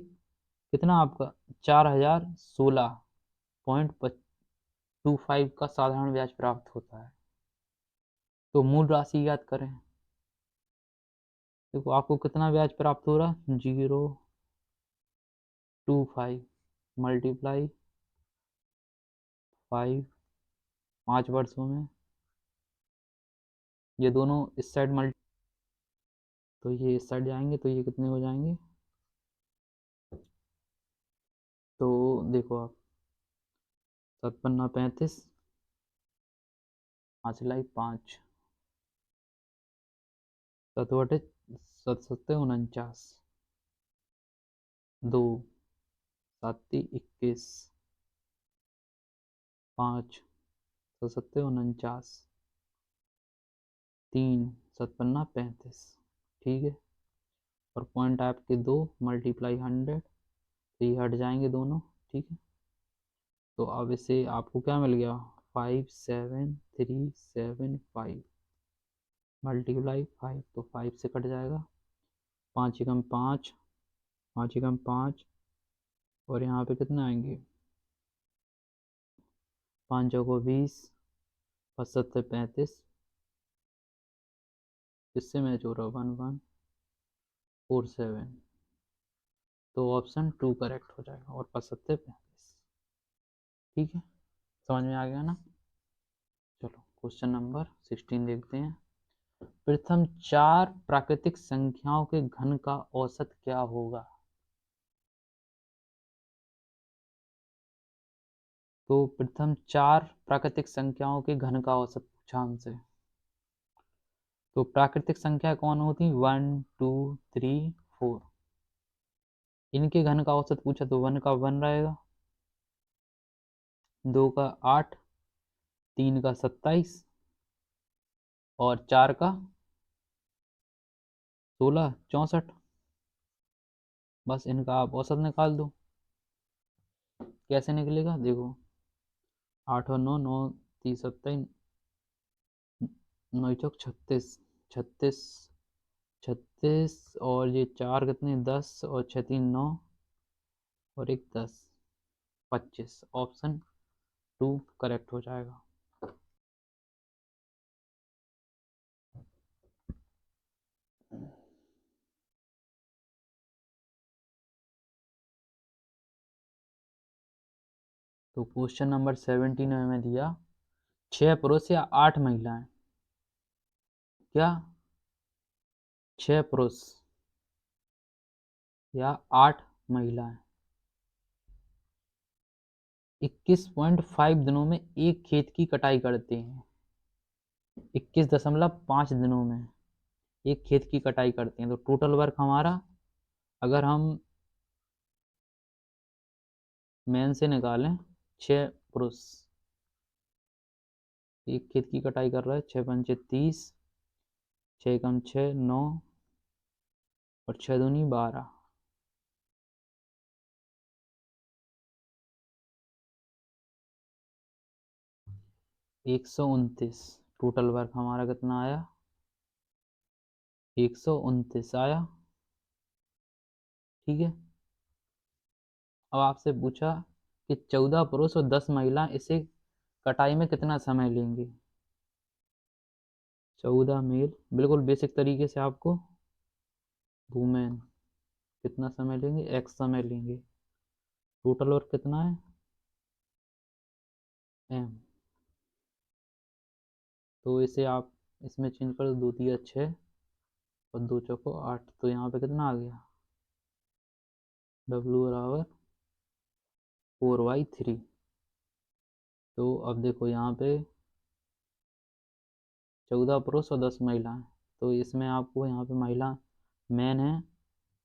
कितना आपका 4,016.25 का साधारण ब्याज प्राप्त होता है। तो मूल राशि याद करें। देखो आपको कितना ब्याज प्राप्त हो रहा है? 0.25 मल्टीप्लाई 5, 5 वर्षों में। ये दोनों इस साइड मल्टी, तो ये इस साइड जाएंगे, तो ये कितने हो जाएंगे? तो देखो आप, 7 5 35, 5 × 5, 7 बटे 7 7 49, 2 7 21, 5 7 7 49, 3 7 5 35। ठीक है, और पॉइंट आपके 2 मल्टीप्लाई 100, तो ये हट जाएंगे दोनों। ठीक है, तो अब इसे आपको क्या मिल गया? 57375 मल्टीप्लाई 5, तो 5 से कट जाएगा। 5 × 5, 5 × 5, और यहाँ पे कितना आएंगे? 5 × 20, 5 7 35, इससे मैच हो रहा 1147। तो ऑप्शन 2 करेक्ट हो जाएगा, और 5 7 35। ठीक है, समझ में आ गया ना? चलो क्वेश्चन नंबर 16 देखते हैं। प्रथम 4 प्राकृतिक संख्याओं के घन का औसत क्या होगा? तो प्रथम 4 प्राकृतिक संख्याओं के घन का औसत पूछा हमसे। तो प्राकृतिक संख्या कौन होती? 1 2 3 4। इनके घन का औसत पूछा तो 1 का 1 रहेगा, 2 का 8, 3 का 27, और 4 का 16 64। बस इनका आप औसत निकाल दो। कैसे निकलेगा? देखो, 8 और 9, 9 3 27, 9 चौक 36, 36 36, और ये 4 कितने? 10, और 6 3 9, और एक 10, 25। ऑप्शन 2 करेक्ट हो जाएगा। तो क्वेश्चन नंबर 17 में हमें दिया 6 पुरुष या 8 महिलाएं। क्या? 6 पुरुष या 8 महिलाएं 21.5 दिनों में एक खेत की कटाई करते हैं। 21.5 दिनों में एक खेत की कटाई करते हैं, तो टोटल वर्क हमारा, अगर हम मेन से निकालें, 6 पुरुष एक खेत की कटाई कर रहा है, 6 × 5 = 30, 6 × 6 = 9, और 6 दूनी 12। 129 टोटल वर्क हमारा कितना आया? 129 आया। ठीक है। अब आपसे पूछा कि 14 पुरुष और 10 महिला इसे कटाई में कितना समय लेंगे। 14 मेल, बिल्कुल बेसिक तरीके से आपको वुमेन कितना समय लेंगे, एक्स समय लेंगे। टोटल वर्क कितना है, एम। तो इसे आप इसमें चेंज कर दो, 2 तिया 6 और 2 चौको 8, तो यहाँ पे कितना आ गया, W बराबर 4/3। तो अब देखो यहाँ पे 14 पुरुष और 10 महिला, तो इसमें आपको यहाँ पे महिला मैन है,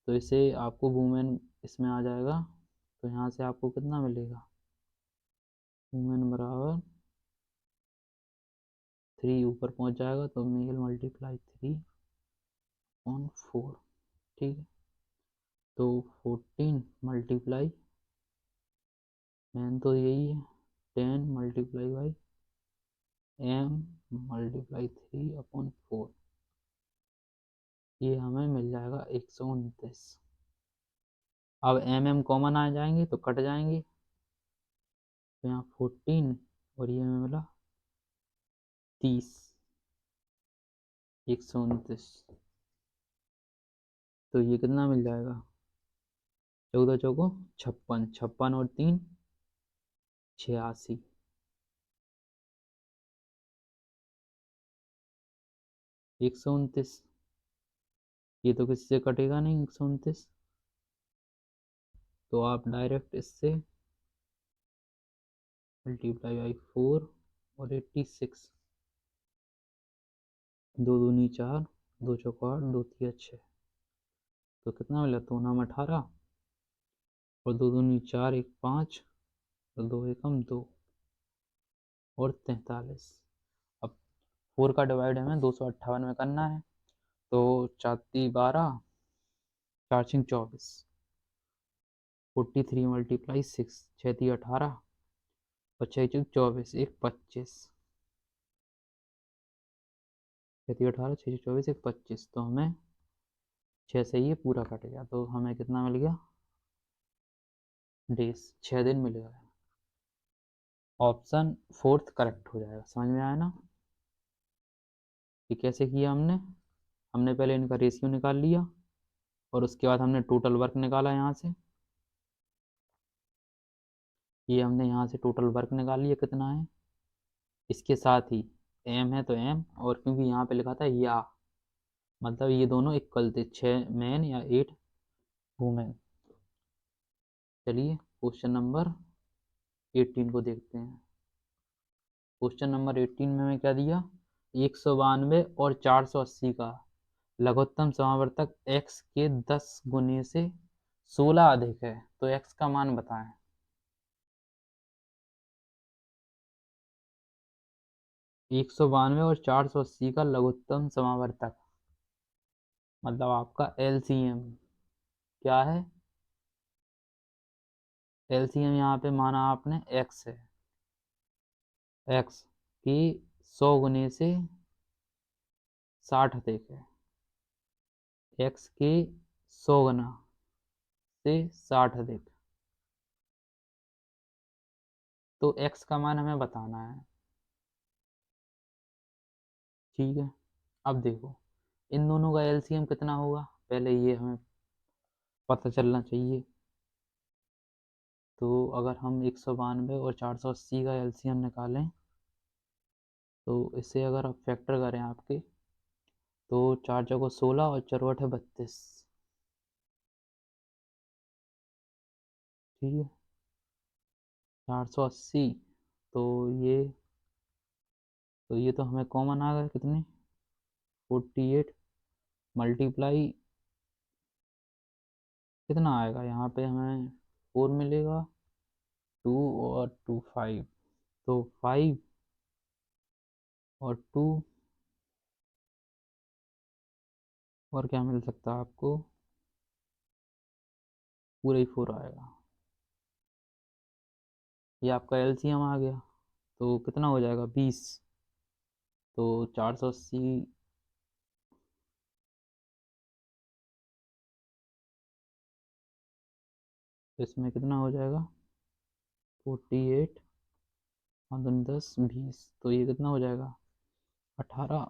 तो इसे आपको वुमेन इसमें आ जाएगा। तो यहाँ से आपको कितना मिलेगा, वुमेन बराबर 3 ऊपर पहुँच जाएगा, तो मेल मल्टीप्लाई 3/4, ठीक है। तो 14 मल्टीप्लाई मैन तो यही है, 10 मल्टीप्लाई बाई एम मल्टीप्लाई 3/4, ये हमें मिल जाएगा 129। अब एम कॉमन आ जाएंगे तो कट जाएंगे, तो यहाँ 14 और ये हमें मिला 30, 129। तो ये कितना मिल जाएगा, 14 चौको 56, 56 और 3 86, 129। ये तो किसी से कटेगा नहीं 129, तो आप डायरेक्ट इससे मल्टीप्लाई बाई 4 और 86, 2 दूनी 4, 2 चौको 8, 2 तिया 6, तो कितना मिला, 2 नाम 18 और 2 दूनी 4, 1 5 और 2 एकम 2 और 43। अब 4 का डिवाइड हमें 258 में करना है, तो 4 × 12, 4 × 24, 43 मल्टीप्लाई 6, 6 × 18 और 6 × 24, 1 25, 6 × 18, 6 × 24, 1 25, तो हमें 6 से ये पूरा कट गया, तो हमें कितना मिल गया, डेज 6 दिन मिल गया। ऑप्शन 4 करेक्ट हो जाएगा। समझ में आया ना, कि कैसे किया हमने। हमने पहले इनका रेशियो निकाल लिया और उसके बाद हमने टोटल वर्क निकाला यहाँ से। ये हमने यहाँ से टोटल वर्क निकाल लिया कितना है, इसके साथ ही एम है तो एम, और क्योंकि यहाँ पे लिखा था या, मतलब ये दोनों इक्वल थे, 6 मैन या 8 वुमेन। चलिए क्वेश्चन नंबर 18 को देखते हैं। क्वेश्चन नंबर 18 में हमें क्या दिया, 192 और 480 का लघुत्तम समावर्तक x के 10 गुने से 16 अधिक है, तो x का मान बताएं। एक सौ बानवे और 480 का लघुत्तम समावर्तक, मतलब आपका LCM क्या है, LCM यहाँ पे माना आपने x है, x की 100 गुने से 60 अधिक है, x की 100 गुना से 60 अधिक, तो x का मान हमें बताना है, ठीक है। अब देखो इन दोनों का LCM कितना होगा, पहले ये हमें पता चलना चाहिए। तो अगर हम 192 और 480 का LCM निकालें, तो इसे अगर आप फैक्टर करें आपके, तो 4 चौको 16 और 4 8 32, ठीक है। 480, तो ये तो ये तो हमें कॉमन आ गए कितने, 48 मल्टीप्लाई कितना आएगा, यहाँ पे हमें 4 मिलेगा, 2 और 2 5, तो 5 और 2 और क्या मिल सकता है आपको, पूरा ही 4 आएगा। ये आपका LCM आ गया, तो कितना हो जाएगा 20, तो 480 तो इसमें कितना हो जाएगा 48 और 10 20, तो ये कितना हो जाएगा 18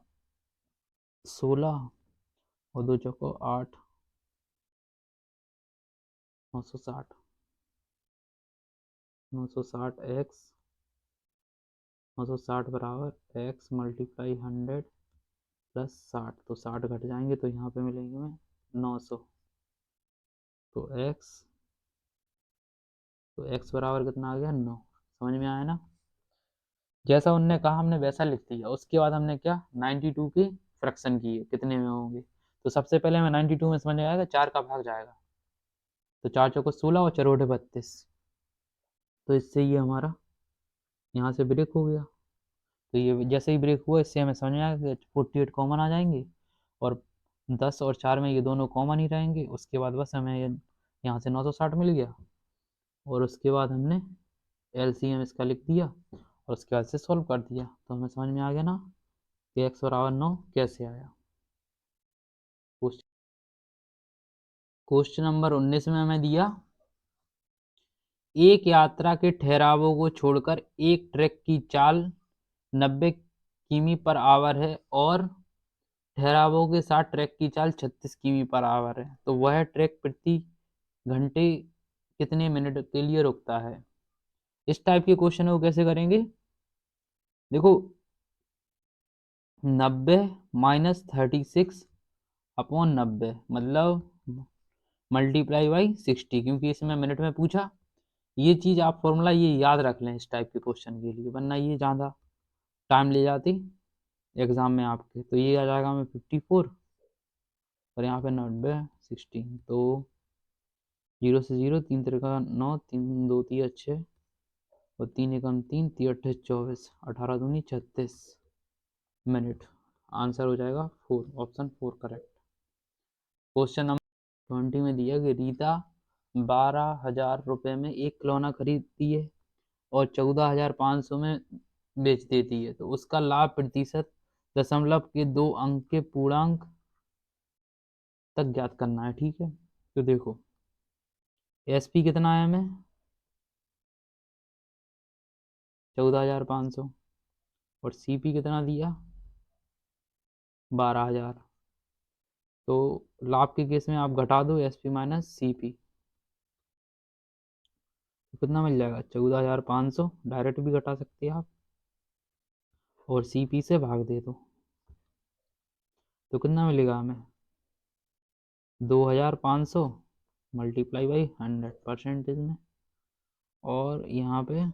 16 और 2 चौको 8 960 960 एक्स 960 बराबर एक्स मल्टीप्लाई 100 प्लस 60, तो 60 घट जाएंगे तो यहाँ पे मिलेंगे हमें 900। तो x बराबर कितना आ गया 9। समझ में आया ना? जैसा उनने कहा हमने वैसा लिख दिया। उसके बाद हमने क्या 92 की फ्रैक्शन किए कितने में होंगे। तो सबसे पहले हमें 92 में समझ में आएगा 4 का भाग जाएगा, तो 4 चौको 16 और 4 32, तो इससे ये हमारा यहाँ से ब्रेक हो गया। तो ये जैसे ही ब्रेक हुआ इससे हमें समझ में आएगा कि 48 कॉमन आ जाएंगे और 10 और 4 में ये दोनों कॉमन ही रहेंगे। उसके बाद बस हमें यहाँ से 960 मिल गया और उसके बाद हमने एलसीएम इसका लिख दिया और उसके बाद से सॉल्व कर दिया। तो हमें समझ में आ गया ना कि x बराबर 9 कैसे आया। क्वेश्चन नंबर 19 में हमें दिया एक यात्रा के ठहरावों को छोड़कर एक ट्रैक की चाल 90 किमी पर आवर है और ठहरावों के साथ ट्रैक की चाल 36 किमी पर आवर है, तो वह ट्रैक प्रति घंटे कितने मिनट के लिए रुकता है। इस टाइप के क्वेश्चन को कैसे करेंगे, देखो 90 माइनस 36 अपॉन 90 मतलब मल्टीप्लाई बाई 60, क्योंकि इसमें मिनट में पूछा। ये चीज़ आप फॉर्मूला ये याद रख लें इस टाइप के क्वेश्चन के लिए, वरना ये ज़्यादा टाइम ले जाती एग्जाम में आपके। तो ये आ जाएगा हमें 54 और यहाँ पे 90 16, तो 0 से 0 3 तिरका 9 3 2 3 6 और 3 एकम 3 3 8 24 18 दूनी 36 मिनट। आंसर हो जाएगा 4, ऑप्शन 4 करेक्ट। क्वेश्चन नंबर 20 में दिया कि रीता 12,000 रुपये में एक खिलौना खरीदती है और 14,500 में बेच देती है, तो उसका लाभ प्रतिशत दशमलव के 2 अंक के पूर्णांक तक ज्ञात करना है। ठीक है, तो देखो एसपी कितना है हमें 14,500 और सीपी कितना दिया 12,000, तो लाभ के केस में आप घटा दो एसपी माइनस सीपी, तो कितना मिल जाएगा 14,500, डायरेक्ट भी घटा सकते हैं आप और सीपी से भाग दे दो, तो कितना मिलेगा हमें 2,500 मल्टीप्लाई बाई 100 परसेंटेज में और यहाँ पे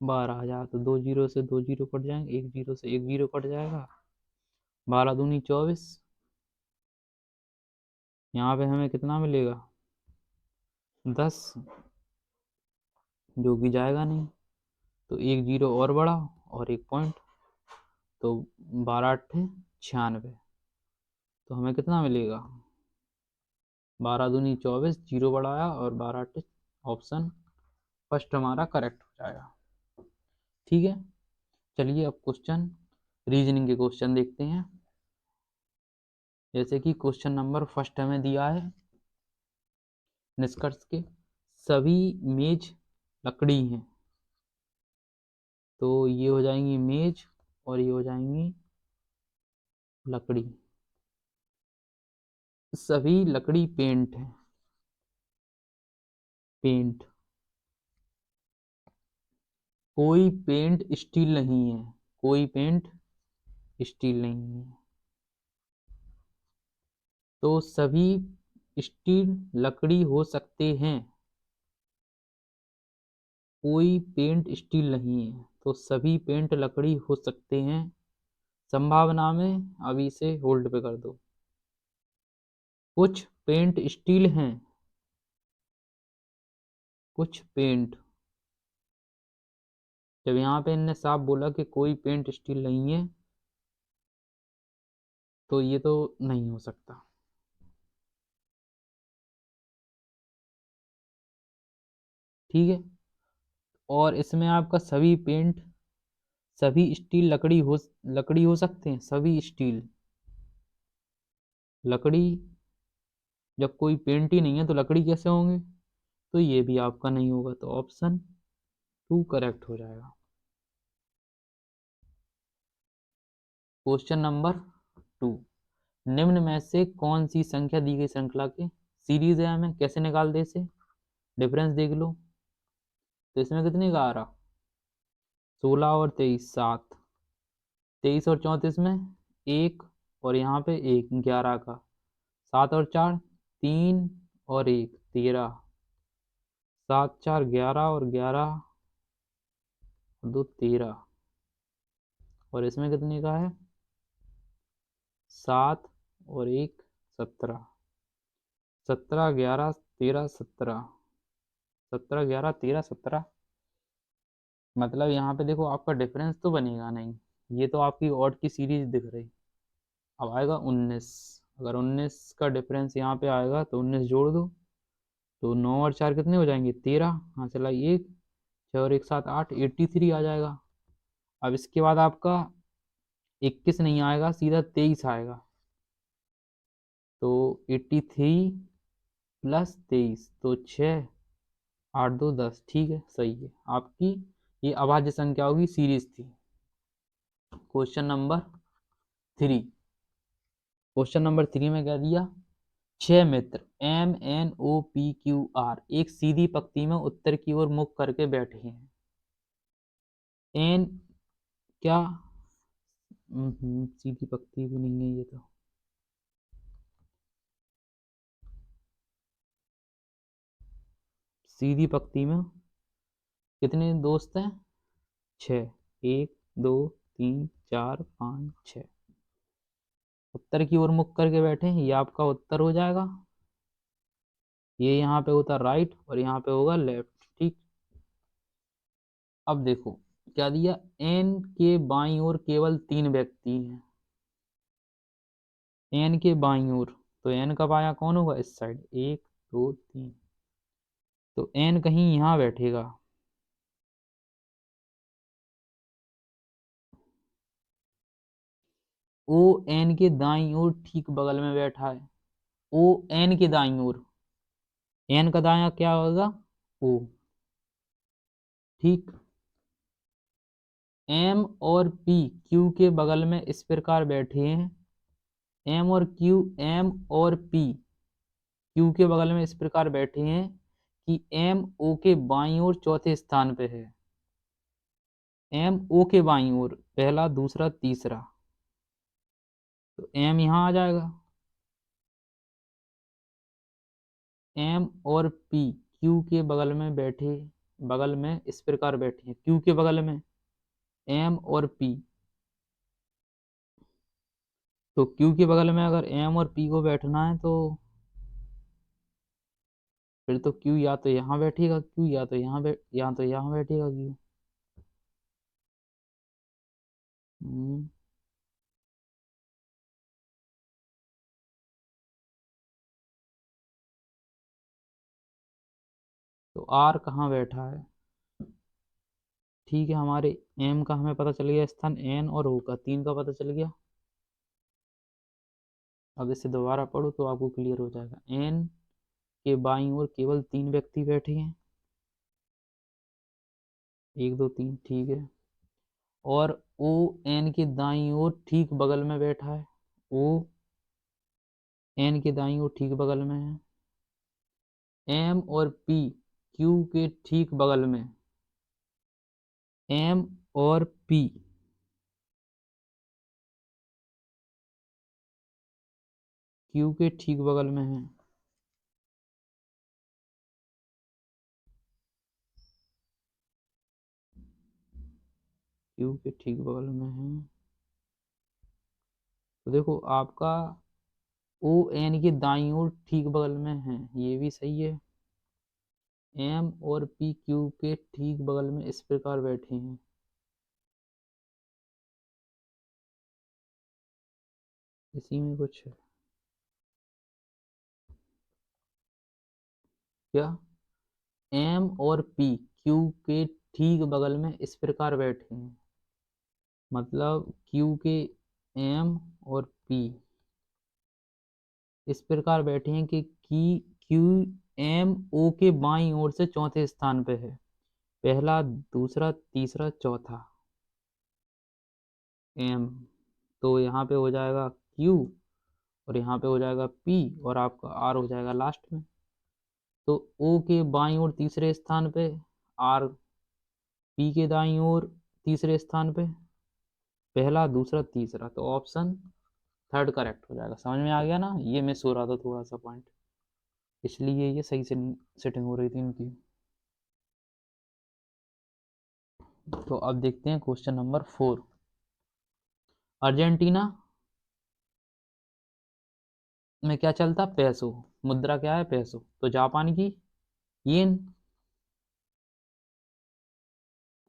12,000, तो 2 जीरो से 2 जीरो कट जाएंगे, 1 जीरो से 1 जीरो कट जाएगा, 12 दूनी 24, यहाँ पे हमें कितना मिलेगा 10, जो कि जाएगा नहीं, तो 1 जीरो और बढ़ा और 1 पॉइंट, तो 12 8 96, तो हमें कितना मिलेगा 12 दूनी 24, जीरो बढ़ाया और 12 8, ऑप्शन फर्स्ट हमारा करेक्ट हो जाएगा। ठीक है, चलिए अब क्वेश्चन रीजनिंग के क्वेश्चन देखते हैं। जैसे कि क्वेश्चन नंबर फर्स्ट हमें दिया है निष्कर्ष के सभी मेज लकड़ी हैं, तो ये हो जाएंगी मेज और ये हो जाएंगी लकड़ी। सभी लकड़ी पेंट है, पेंट, कोई पेंट स्टील नहीं है, कोई पेंट स्टील नहीं है, तो सभी स्टील लकड़ी हो सकते हैं, कोई पेंट स्टील नहीं है, तो सभी पेंट लकड़ी हो सकते हैं। संभावना में अभी इसे होल्ड पे कर दो। कुछ पेंट स्टील हैं, कुछ पेंट, जब यहाँ पे इनने साफ बोला कि कोई पेंट स्टील नहीं है, तो ये तो नहीं हो सकता। ठीक है, और इसमें आपका सभी पेंट सभी स्टील लकड़ी हो सकते हैं, सभी स्टील लकड़ी, जब कोई पेंट ही नहीं है तो लकड़ी कैसे होंगे। तो ये भी आपका नहीं होगा, तो ऑप्शन 2 करेक्ट हो जाएगा। क्वेश्चन नंबर 2, निम्न में से कौन सी संख्या दी गई श्रृंखला के सीरीज है, हमें कैसे निकाल दे इसे, डिफरेंस देख लो। तो इसमें कितने का आ रहा, 16 और 23 7, 23 और 34 में 1, और यहाँ पे 1 11 का, 7 और 4 3 और 1 13, 7 4 11 और 11 2 13, और इसमें कितने का है 7 और 1 17, 17 11 13 17, 17 11 13 17, मतलब यहाँ पे देखो आपका डिफरेंस तो बनेगा नहीं, ये तो आपकी ऑड की सीरीज दिख रही। अब आएगा 19, अगर 19 का डिफरेंस यहाँ पे आएगा तो 19 जोड़ दो, तो 9 और 4 कितने हो जाएंगे 13, हाँ चला 1 6 और 1 7 8 83 आ जाएगा। अब इसके बाद आपका 21 नहीं आएगा, सीधा 23 आएगा, तो 83 प्लस 23 तो 6 8 2 10, ठीक है सही है आपकी, ये अभाज्य संख्या होगी, सीरीज थी। क्वेश्चन नंबर 3, क्वेश्चन नंबर 3 में क्या दिया, 6 मित्र MNOPQR एक सीधी पंक्ति में उत्तर की ओर मुख करके बैठे हैं। एन क्या, सीधी पंक्ति भी नहीं है ये तो, सीधी पंक्ति में कितने दोस्त हैं 6, 1 2 3 4 5 6, उत्तर की ओर मुख करके बैठे हैं, ये आपका उत्तर हो जाएगा, ये यहाँ पे होता राइट और यहाँ पे होगा लेफ्ट, ठीक। अब देखो क्या दिया, एन के बाईं ओर केवल 3 व्यक्ति हैं, एन के बाईं ओर, तो एन का बायां कौन होगा इस साइड, 1 2 3, तो एन कहीं यहाँ बैठेगा, ओ एन के दाईं ओर ठीक बगल में बैठा है, ओ एन के दाईं ओर, एन का दायां क्या होगा ओ, ठीक। एम और पी क्यू के बगल में इस प्रकार बैठे हैं, एम और क्यू, एम और पी क्यू के बगल में इस प्रकार बैठे हैं कि एम ओ के बाईं ओर चौथे स्थान पे है, एम ओ के बाईं ओर पहला दूसरा तीसरा, तो एम यहाँ आ जाएगा, एम और पी क्यू के बगल में बैठे, बगल में इस प्रकार बैठे हैं, क्यू के बगल में एम और पी, तो क्यू के बगल में अगर एम और पी को बैठना है तो फिर तो क्यू या तो यहाँ बैठेगा, क्यू या तो यहाँ या तो यहाँ बैठेगा क्यू। हम्म, तो आर कहाँ बैठा है, ठीक है, हमारे एम का हमें पता चल गया स्थान, एन और ओ का 3 का पता चल गया। अब इसे दोबारा पढ़ो तो आपको क्लियर हो जाएगा, एन के बाईं ओर केवल 3 व्यक्ति बैठे हैं, 1 2 3, ठीक है, और ओ एन के दाईं ओर ठीक बगल में बैठा है, ओ एन के दाईं ओर ठीक बगल में है, एम और पी क्यू के ठीक बगल में, एम और पी क्यू के ठीक बगल में है, क्यू के ठीक बगल में है, तो देखो आपका ओ एन के दाईं ओर ठीक बगल में है, ये भी सही है, एम और पी क्यू के ठीक बगल में इस प्रकार बैठे हैं, इसी में कुछ है क्या, एम और पी क्यू के ठीक बगल में इस प्रकार बैठे हैं, मतलब क्यू के एम और पी इस प्रकार बैठे हैं कि क्यू एम ओ के बाईं ओर से चौथे स्थान पे है, पहला दूसरा तीसरा चौथा एम, तो यहाँ पे हो जाएगा क्यू और यहाँ पे हो जाएगा पी और आपका आर हो जाएगा लास्ट में। तो ओ के बाईं ओर तीसरे स्थान पे, आर पी के दाईं ओर तीसरे स्थान पे, पहला दूसरा तीसरा, तो ऑप्शन थर्ड करेक्ट हो जाएगा। समझ में आ गया ना, ये मिस हो रहा था थोड़ा सा पॉइंट, इसलिए ये सही से सेटिंग हो रही थी इनकी। तो अब देखते हैं क्वेश्चन नंबर 4। अर्जेंटीना में क्या चलता, पैसो, मुद्रा क्या है पैसो, तो जापान की येन।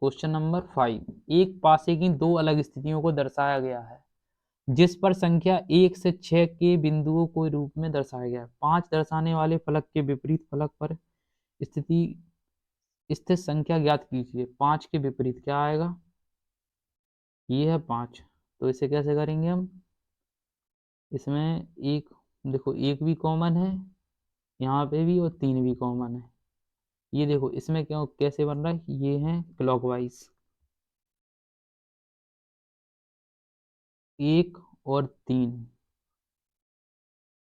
क्वेश्चन नंबर 5, एक पासे की दो अलग स्थितियों को दर्शाया गया है जिस पर संख्या 1 से 6 के बिंदुओं को रूप में दर्शाया गया है। 5 दर्शाने वाले फलक के विपरीत फलक पर स्थिति स्थित संख्या ज्ञात कीजिए। 5 के विपरीत क्या आएगा, ये है 5, तो इसे कैसे करेंगे हम, इसमें एक, देखो एक भी कॉमन है यहाँ पे भी और 3 भी कॉमन है। ये देखो इसमें क्यों कैसे बन रहा है, ये है क्लॉकवाइज, 1 और 3,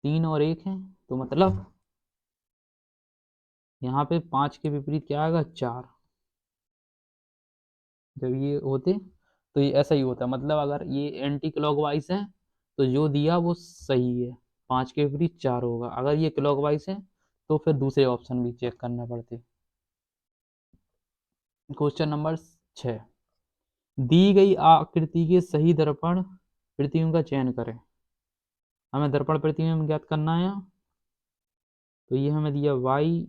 3 और 1 है, तो मतलब यहाँ पे 5 के विपरीत क्या आएगा 4। जब ये होते तो ये ऐसा ही होता, मतलब अगर ये एंटी क्लॉकवाइज है तो जो दिया वो सही है, 5 के विपरीत 4 होगा। अगर ये क्लॉकवाइज है तो फिर दूसरे ऑप्शन भी चेक करना पड़ते। क्वेश्चन नंबर 6, दी गई आकृति के सही दर्पण प्रतिबिंब का चयन करें। हमें दर्पण प्रतिबिंब ज्ञात करना है, तो ये हमें दिया वाई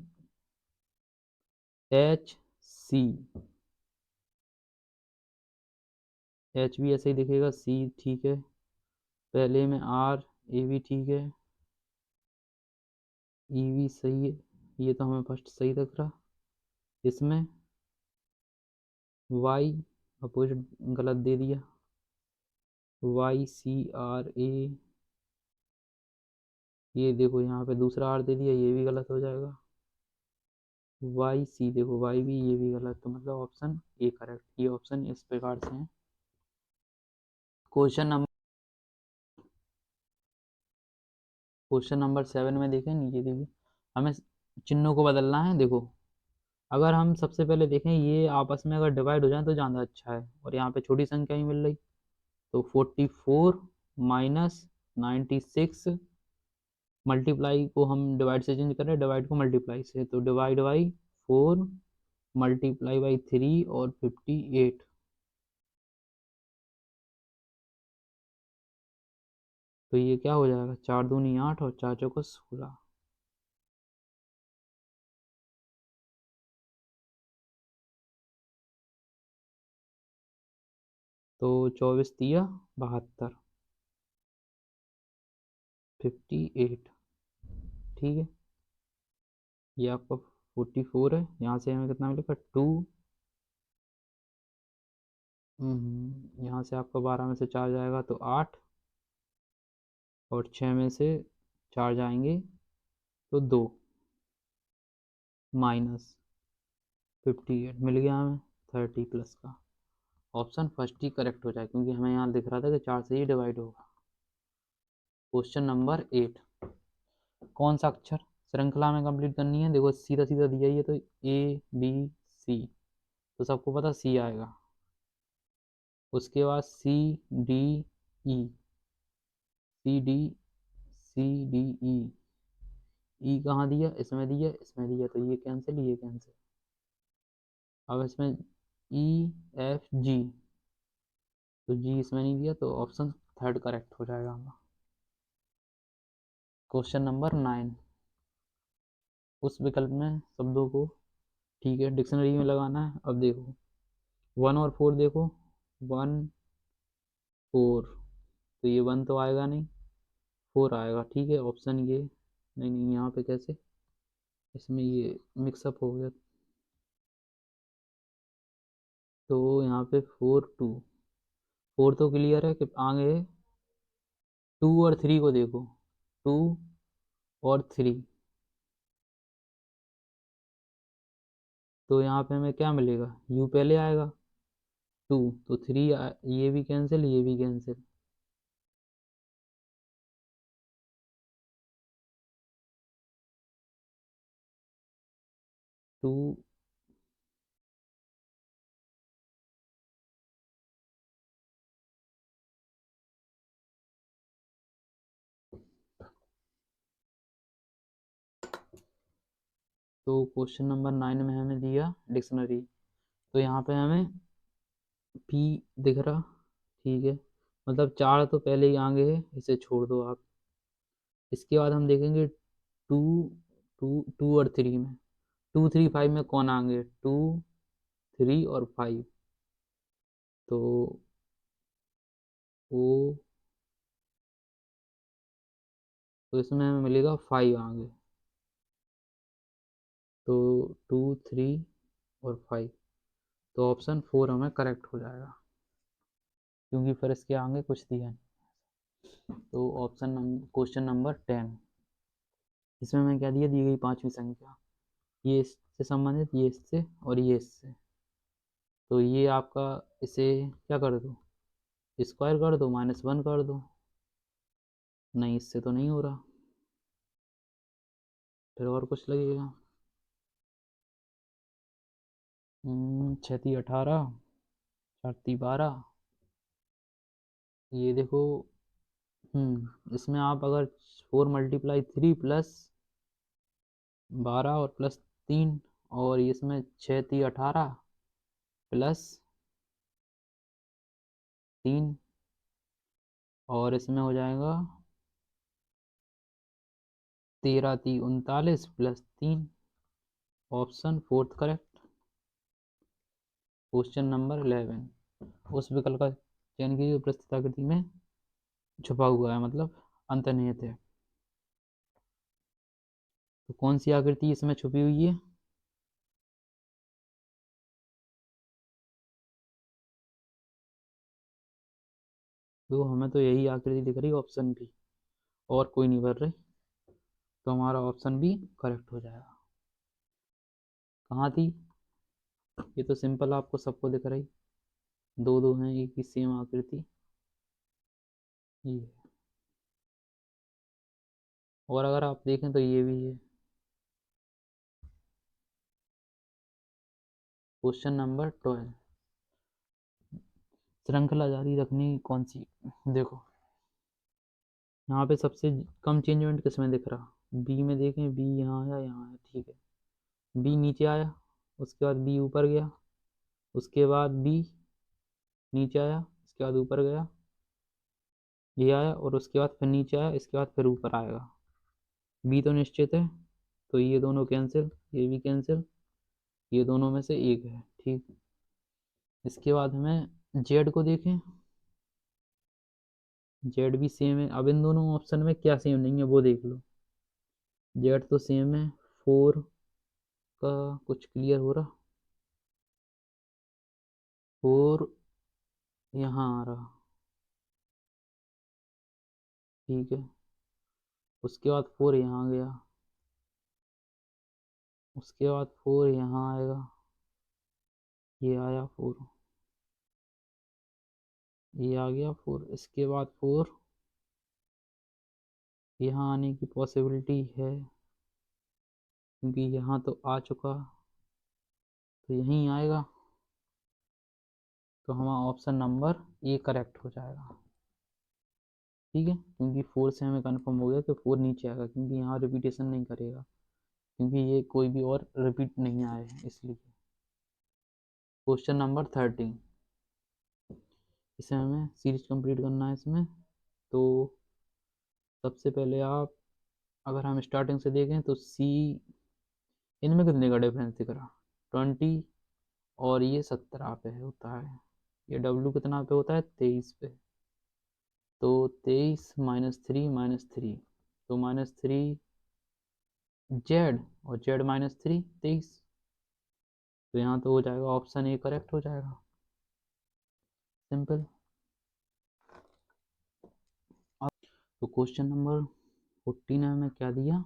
एच सी, एच भी ऐसे ही दिखेगा, सी ठीक है, पहले में आर ए भी ठीक है, ई भी सही है, ये तो हमें फर्स्ट सही लग रहा। इसमें वाई अपोजिट गलत दे दिया, वाई सी आर ए, ये देखो यहाँ पे दूसरा आर दे दिया, ये भी गलत हो जाएगा। वाई सी देखो वाई भी, ये भी गलत, तो मतलब ऑप्शन ए करेक्ट। ये ऑप्शन इस प्रकार से है। क्वेश्चन नंबर 7 में देखें, नीचे देखिए, हमें चिन्हों को बदलना है। देखो अगर हम सबसे पहले देखें, ये आपस में अगर डिवाइड हो जाए तो ज़्यादा अच्छा है, और यहाँ पे छोटी संख्या ही मिल रही, तो 44 माइनस 96, मल्टीप्लाई को हम डिवाइड से चेंज करें, डिवाइड को मल्टीप्लाई से, तो डिवाइड बाई 4 मल्टीप्लाई बाई 3 और 58, तो ये क्या हो जाएगा, 4 दूनी 8 और 4 चौको 16, तो 24 तिया 72, 58, ठीक है। ये आपका 44 है, यहाँ से हमें कितना मिलेगा 2, यहाँ से आपका 12 में से 4 जाएगा तो 8, और 6 में से 4 जाएंगे तो 2, माइनस 58 मिल गया हमें 30 प्लस का। ऑप्शन फर्स्ट ही करेक्ट हो जाए, क्योंकि हमें यहाँ दिख रहा था कि 4 से ही डिवाइड होगा। क्वेश्चन नंबर 8, कौन सा अक्षर श्रृंखला में कंप्लीट करनी है। देखो सीधा सीधा दिया ही है, तो ए बी सी, तो सबको पता सी आएगा। उसके बाद C D E, C D C D E, E कहाँ दिया, इसमें दिया इसमें दिया, तो ये कैंसिल ये कैंसिल। अब इसमें ई एफ जी, तो जी इसमें नहीं दिया, तो ऑप्शन थर्ड करेक्ट हो जाएगा हमारा। क्वेश्चन नंबर 9, उस विकल्प में शब्दों को ठीक है डिक्शनरी में लगाना है। अब देखो 1 और 4 देखो, 1 4, तो ये 1 तो आएगा नहीं, 4 आएगा, ठीक है। ऑप्शन ये नहीं नहीं, यहाँ पे कैसे, इसमें ये मिक्सअप हो गया, तो यहाँ पे 4 2, 4 तो क्लियर है कि आगे है, 2 और 3 को देखो, 2 और 3, तो यहाँ पे हमें क्या मिलेगा, u पहले आएगा 2, तो 3 ये भी कैंसिल, ये भी कैंसिल। टू तो क्वेश्चन नंबर 9 में हमें दिया डिक्शनरी, तो यहाँ पे हमें p दिख रहा, ठीक है, मतलब 4 तो पहले ही आगे है, इसे छोड़ दो आप। इसके बाद हम देखेंगे टू टू टू और 3 में, 2 3 5 में कौन आएंगे, 2 3 और 5, तो वो, तो इसमें हमें मिलेगा 5 आगे, तो 2 3 और 5, तो ऑप्शन 4 हमें करेक्ट हो जाएगा, क्योंकि फिर इसके आगे कुछ दिया नहीं। तो ऑप्शन क्वेश्चन नंबर 10, इसमें हमें क्या दिया, दी गई पांचवी संख्या, ये इससे संबंधित, ये इससे और ये इससे, तो ये आपका, इसे क्या कर दो, स्क्वायर कर दो, -1 कर दो, नहीं इससे तो नहीं हो रहा, फिर और कुछ लगेगा। 6 18, 4 12, ये देखो, इसमें आप अगर 4 × 3 + 12 और +3, और इसमें 6 18 +3, और इसमें हो जाएगा 13 39 +3, ऑप्शन 4 करेक्ट। क्वेश्चन नंबर 11, उस विकल्प का चयन कीजिए जो प्रस्तुत आकृति में छुपा हुआ है, मतलब अंतर्निहित है। तो कौन सी आकृति इसमें छुपी हुई है, तो हमें तो यही आकृति दिख रही है, ऑप्शन बी, और कोई नहीं भर रही, तो हमारा ऑप्शन बी करेक्ट हो जाएगा। कहाँ थी, ये तो सिंपल आपको सबको दिख रही, दो दो हैं, एक ही सेम आकृति, ये है। और अगर आप देखें तो ये भी है। क्वेश्चन नंबर 12, श्रृंखला जारी रखनी कौन सी, देखो यहाँ पे सबसे कम चेंजमेंट किसमें दिख रहा, बी में देखें, बी यहाँ आया, यहाँ आया, ठीक है, बी नीचे आया, उसके बाद बी ऊपर गया, उसके बाद बी नीचे आया, इसके बाद ऊपर गया, ये आया, और उसके बाद फिर नीचे आया, इसके बाद फिर ऊपर आएगा, बी तो निश्चित है, तो ये दोनों कैंसिल, ये भी कैंसिल, ये दोनों में से एक है, ठीक। इसके बाद हमें जेड को देखें, जेड भी सेम है, अब इन दोनों ऑप्शन में क्या सेम नहीं है वो देख लो, जेड तो सेम है, 4 का कुछ क्लियर हो रहा, 4 यहाँ आ रहा, ठीक है, उसके बाद 4 यहाँ गया, उसके बाद 4 यहाँ आएगा, ये आया 4, ये आ गया 4, इसके बाद 4 यहाँ आने की पॉसिबिलिटी है, क्योंकि यहाँ तो आ चुका, तो यहीं आएगा, तो हमारा ऑप्शन नंबर ए करेक्ट हो जाएगा, ठीक है, क्योंकि 4 से हमें कंफर्म हो गया कि 4 नीचे आएगा, क्योंकि यहाँ रिपीटेशन नहीं करेगा, क्योंकि ये कोई भी और रिपीट नहीं आए हैं इसलिए। क्वेश्चन नंबर 13, इसे हमें सीरीज कंप्लीट करना है इसमें, तो सबसे पहले आप, अगर हम स्टार्टिंग से देखें तो सी, इनमें कितने का डिफरेंस दिख रहा, 20, और ये 17 पे होता है, ये डब्लू कितना पे होता है, 23 पे, तो 23 -3 तो -3 जेड, और जेड -3 23, तो यहाँ तो हो जाएगा ऑप्शन ए करेक्ट हो जाएगा, सिंपल। तो क्वेश्चन नंबर 14 में हमें क्या दिया,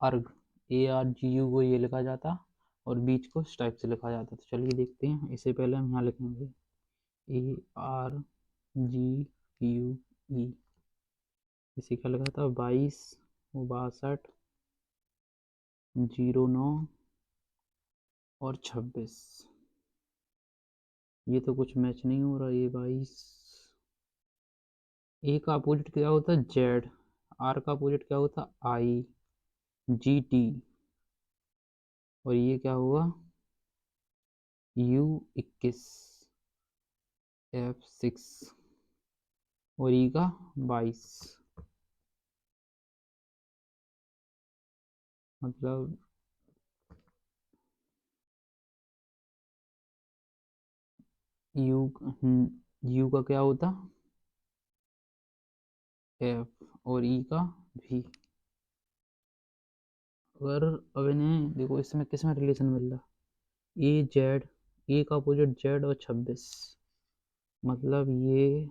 अर्ग, ARGU को ये लिखा जाता, और बीच को इस टाइप से लिखा जाता है। तो चलिए देखते हैं। इससे पहले हम यहाँ लिखेंगे ARGQE। इसी का लगा था 22 62 09 और 26। ये तो कुछ मैच नहीं हो रहा। ये 22, ए का अपोजिट क्या होता है जेड, आर का अपोजिट क्या होता आई, GT, और ये क्या हुआ U21 F6 और ई का 22। मतलब यू यू का क्या होता F और ई का V। अगर अब इन्हें देखो इसमें किस में रिलेशन मिल रहा, ए जेड, ए का अपोजिट जेड और 26, मतलब ये,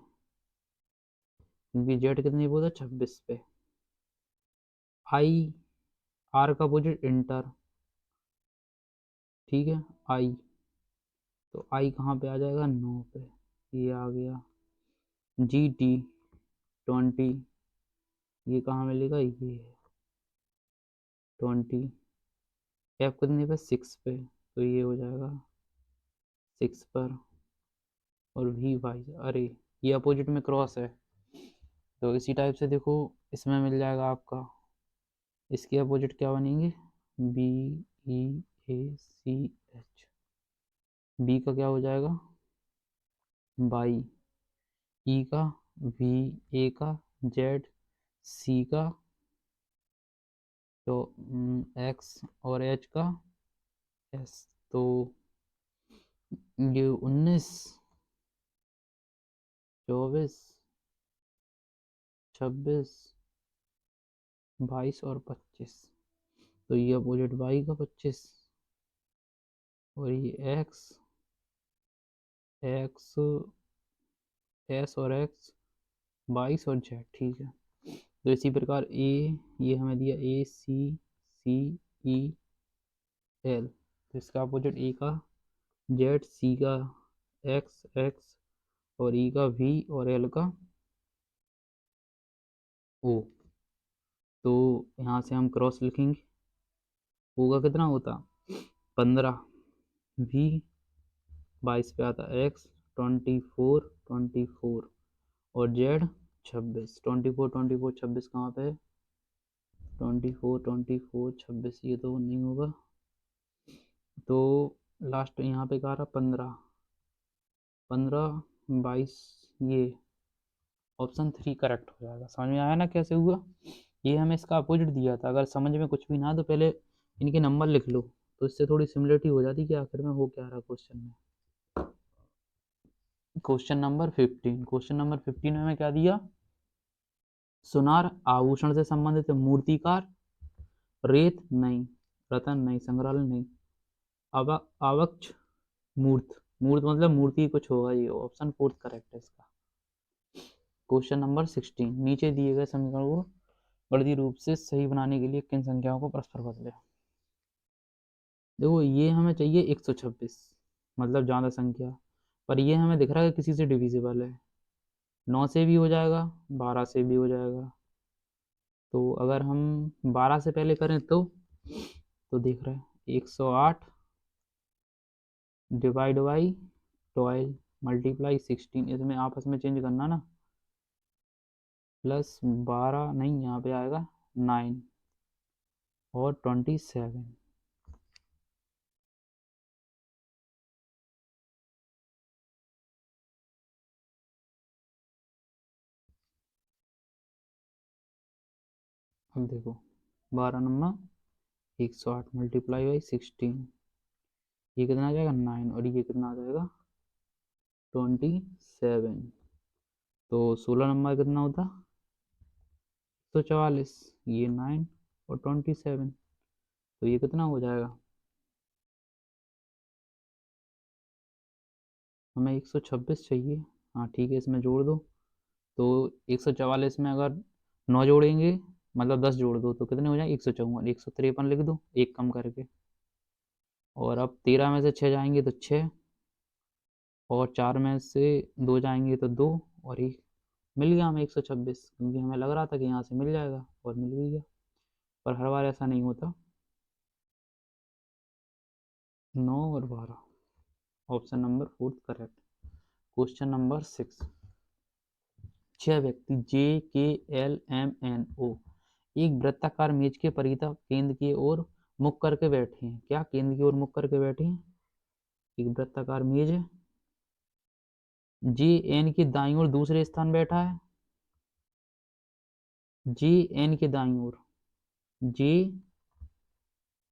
क्योंकि जेड कितनी बोला 26 पे, आई, आर का अपोजिट इंटर, ठीक है आई, तो आई कहाँ पे आ जाएगा 9 पे, ये आ गया। GT 20, ये कहाँ मिलेगा ये 20, एफ कितने पे 6 पे, तो ये हो जाएगा 6 पर, और V 22, अरे ये अपोजिट में क्रॉस है, तो इसी टाइप से देखो इसमें मिल जाएगा आपका, इसके अपोजिट क्या बनेंगे BEACH, बी का क्या हो जाएगा बाई, ई का V, ए का जेड, सी का तो एक्स और एच का एस। तो ये 19 24 26 22 और 25, तो ये अपोजिट वाई का 25, और ये एक्स एक्स एस और एक्स 22 और जेड, ठीक है। तो इसी प्रकार ए, ये हमें दिया ACCEL, तो इसका अपोजिट ए का जेड, सी का एक्स एक्स और ई का वी और एल का ओ। तो यहाँ से हम क्रॉस लिखेंगे, होगा कितना होता 15, वी 22 पे आता एक्स 24 और जेड 26, 24 कहाँ पे है 24 ये तो नहीं होगा, तो लास्ट यहाँ पे क्या रहा 15 22, ये ऑप्शन 3 करेक्ट हो जाएगा। समझ में आया ना कैसे हुआ, ये हमें इसका अपोजिट दिया था। अगर समझ में कुछ भी ना तो पहले इनके नंबर लिख लो, तो इससे थोड़ी सिमिलरिटी हो जाती कि आखिर में हो क्या रहा क्वेश्चन में। क्वेश्चन नंबर 15 में हमें क्या दिया, सुनार आभूषण से संबंधित मूर्तिकार, रेत नहीं, रतन नहीं, संग्रहालय नहीं, आवक्ष मूर्त, मूर्त मतलब मूर्ति कुछ होगा, ये ऑप्शन 4 करेक्ट है इसका। क्वेश्चन नंबर 16, नीचे दिए गए समीकरण को गणितीय रूप से सही बनाने के लिए किन संख्याओं को परस्पर बदले। देखो ये हमें चाहिए 126, मतलब ज़्यादा संख्या, पर ये हमें दिख रहा है किसी से डिविजिबल है, 9 से भी हो जाएगा 12 से भी हो जाएगा। तो अगर हम 12 से पहले करें तो देख रहे हैं 108 डिवाइड बाई 12 मल्टीप्लाई 16, इसमें आपस में चेंज करना ना, प्लस 12 नहीं, यहाँ पे आएगा 9 और 27। अब देखो 12 नंबर 108 मल्टीप्लाई बाई 16, ये कितना आ जाएगा 9 और ये कितना आ जाएगा 27। तो 16 नंबर कितना होता 144, ये 9 और 27, तो ये कितना हो जाएगा, हमें 126 चाहिए। हाँ ठीक है, इसमें जोड़ दो, तो 144 में अगर 9 जोड़ेंगे मतलब 10 जोड़ दो तो कितने हो जाए 154, 153 लिख दो एक कम करके, और अब 13 में से 6 जाएंगे तो 6, और 4 में से 2 जाएंगे तो 2, और एक मिल गया हमें 126, क्योंकि हमें लग रहा था कि यहाँ से मिल जाएगा और मिल भी गया। पर हर बार ऐसा नहीं होता। 9 और 12, option number 4 correct. Question number 6, 6 व्यक्ति जे के एल एम एन ओ एक वृत्ताकार मेज के परितः केंद्र की ओर मुख करके बैठे हैं। क्या केंद्र की ओर मुख करके बैठे हैं? एक वृत्ताकार मेज है, जी एन के दाईं ओर दूसरे स्थान बैठा है, जी एन के दाईं ओर, जी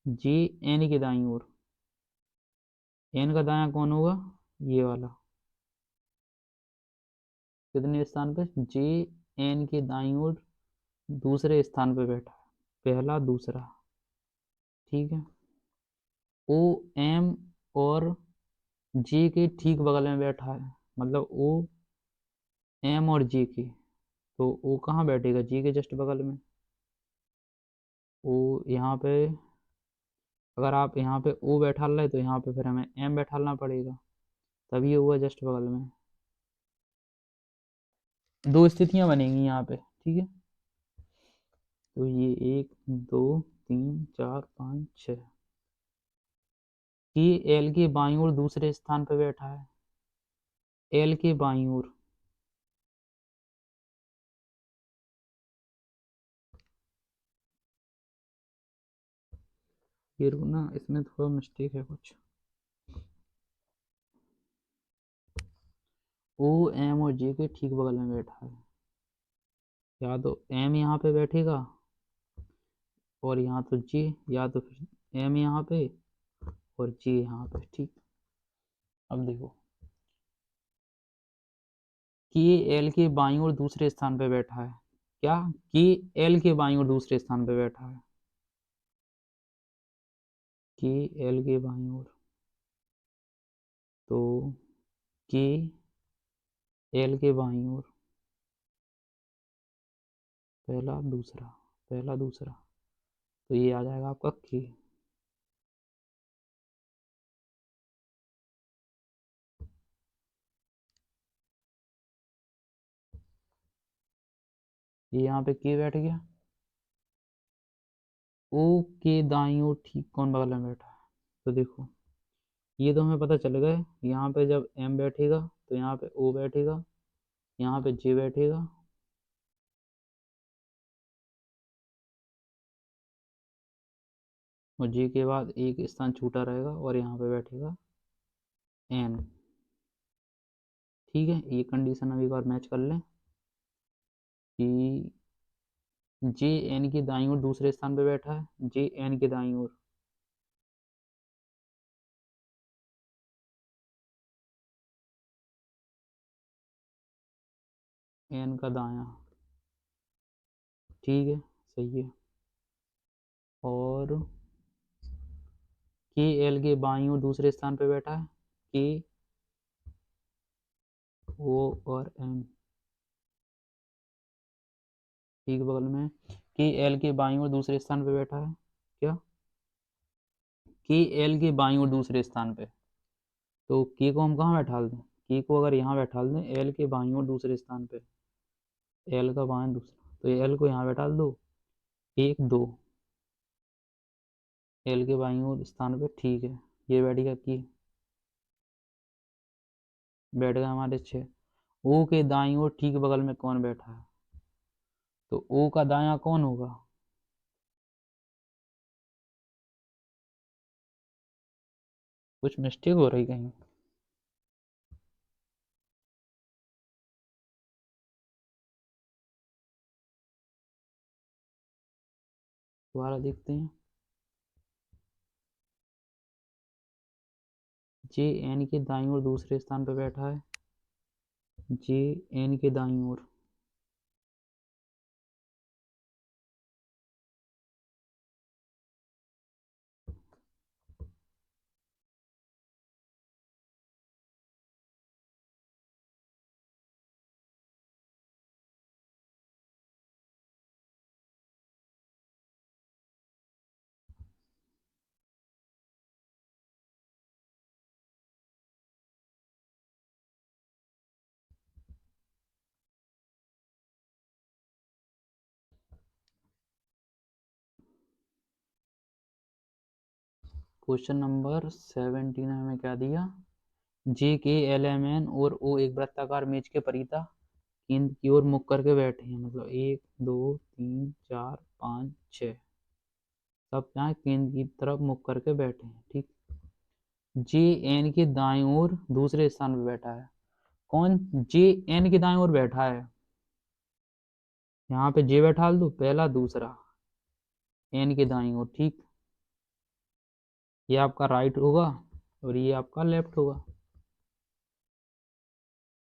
जी एन के दाईं ओर, एन का दायां कौन होगा? ये वाला। कितने स्थान पे? जे एन के दाईं ओर दूसरे स्थान पे बैठा है, पहला दूसरा। ठीक है। ओ एम और जे के ठीक बगल में बैठा है, मतलब ओ एम और जे के, तो ओ कहाँ बैठेगा? जे के जस्ट बगल में। ओ यहाँ पे, अगर आप यहाँ पे ओ बैठा रहे तो यहाँ पे फिर हमें एम बैठाना पड़ेगा, तभी ये हुआ जस्ट बगल में। दो स्थितियां बनेंगी यहाँ पे, ठीक है। तो ये 1 2 3 4 5 6, ये एल के बाईं ओर दूसरे स्थान पे बैठा है, एल के बाईं ओर। ये ना, इसमें थोड़ा मिस्टेक है कुछ। ओ एम और जे के ठीक बगल में बैठा है, या तो एम यहाँ पे बैठेगा और यहाँ तो जे, या तो फिर एम यहाँ पे और जे यहाँ पे। ठीक। अब देखो, के एल के बाईं ओर दूसरे स्थान पे बैठा है। क्या? के एल के बाईं ओर दूसरे स्थान पे बैठा है, के एल के बाईं ओर, तो के एल के बाईं ओर, पहला दूसरा, पहला दूसरा, तो ये आ जाएगा आपका के। ये यहाँ पे के बैठ गया, ओ के दाईं ओर ठीक कौन बगल में बैठा है? तो देखो, ये तो हमें पता चल गए। यहाँ पे जब एम बैठेगा तो यहाँ पे ओ बैठेगा, यहाँ पे जे बैठेगा, और जे के बाद एक स्थान छूटा रहेगा और यहाँ पे बैठेगा एन। ठीक है, ये कंडीशन अभी एक बार मैच कर लें कि जे एन की दाईं ओर दूसरे स्थान पे बैठा है, जे एन की दाईं ओर, एन का दायां। ठीक है, सही है। और के एल के बाईं ओर दूसरे स्थान पे बैठा है, के ओ और एम, ठीक बगल में। के एल के बाईं ओर दूसरे स्थान पे बैठा है, क्या? के एल के बाईं ओर दूसरे स्थान पे, तो के को हम कहाँ बैठा दें? के को अगर यहाँ बैठा दें एल के बाईं ओर दूसरे स्थान पे, एल का बाएं दूसरा, तो एल को यहाँ बैठा दो, 1 2, एल के बाईं ओर स्थान पे। ठीक है, ये बैठ गया की, बैठ गए हमारे 6। ओ के दाईं ओर ठीक बगल में कौन बैठा है? तो ओ का दायां कौन होगा? कुछ मिस्टेक हो रही कहीं? दोबारा देखते हैं। जे एन के दाईं ओर दूसरे स्थान पर बैठा है, जे एन के दाईं ओर, क्वेश्चन नंबर 17 में हमें क्या दिया, जे के एल एम एन और ओ एक वृत्ताकार मेज के परिता केंद्र की ओर मुख करके बैठे हैं, मतलब 1 2 3 4 5 6 सब यहाँ केंद्र की तरफ मुख करके बैठे हैं। ठीक, जे एन के दाएं ओर दूसरे स्थान पर बैठा है। कौन जे एन के दाएं ओर बैठा है? यहाँ पे जे बैठा दो, पहला दूसरा, एन के दाएं ओर। ठीक, ये आपका राइट होगा और ये आपका लेफ्ट होगा।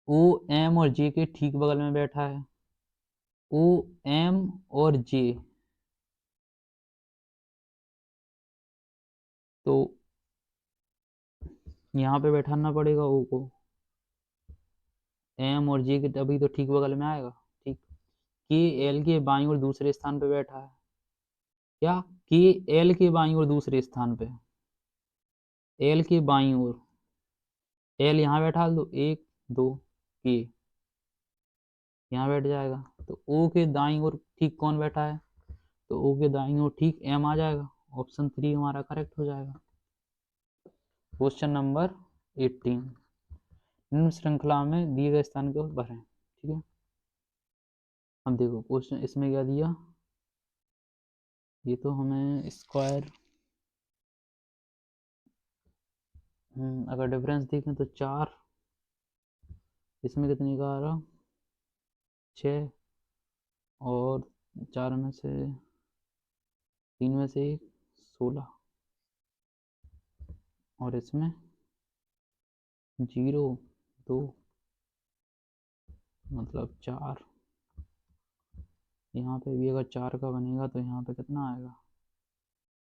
ओ एम और जे के ठीक बगल में बैठा है। ओ एम और जे, तो यहाँ पे बैठाना पड़ेगा ओ को। एम और जे के तभी तो ठीक बगल में आएगा। ठीक, के एल के बाईं ओर दूसरे स्थान पे बैठा है। क्या? के एल के बाईं ओर दूसरे स्थान पे, एल के बाईं ओर, एल यहाँ बैठा दो, 1 2, के यहाँ बैठ जाएगा। तो ओ के दाईं ओर ठीक कौन बैठा है? तो ओ के दाईं ओर ठीक एम आ जाएगा। ऑप्शन 3 हमारा करेक्ट हो जाएगा। क्वेश्चन नंबर 18, निम्न श्रृंखला में दिए गए स्थान को भरें। ठीक है, अब देखो क्वेश्चन इसमें क्या दिया, ये तो हमें स्क्वायर, अगर डिफरेंस देखें तो 4, इसमें कितने का आ रहा, 6, और 4 में से 3 में से 1 16, और इसमें 0 2 मतलब 4। यहाँ पे भी अगर 4 का बनेगा तो यहाँ पे कितना आएगा,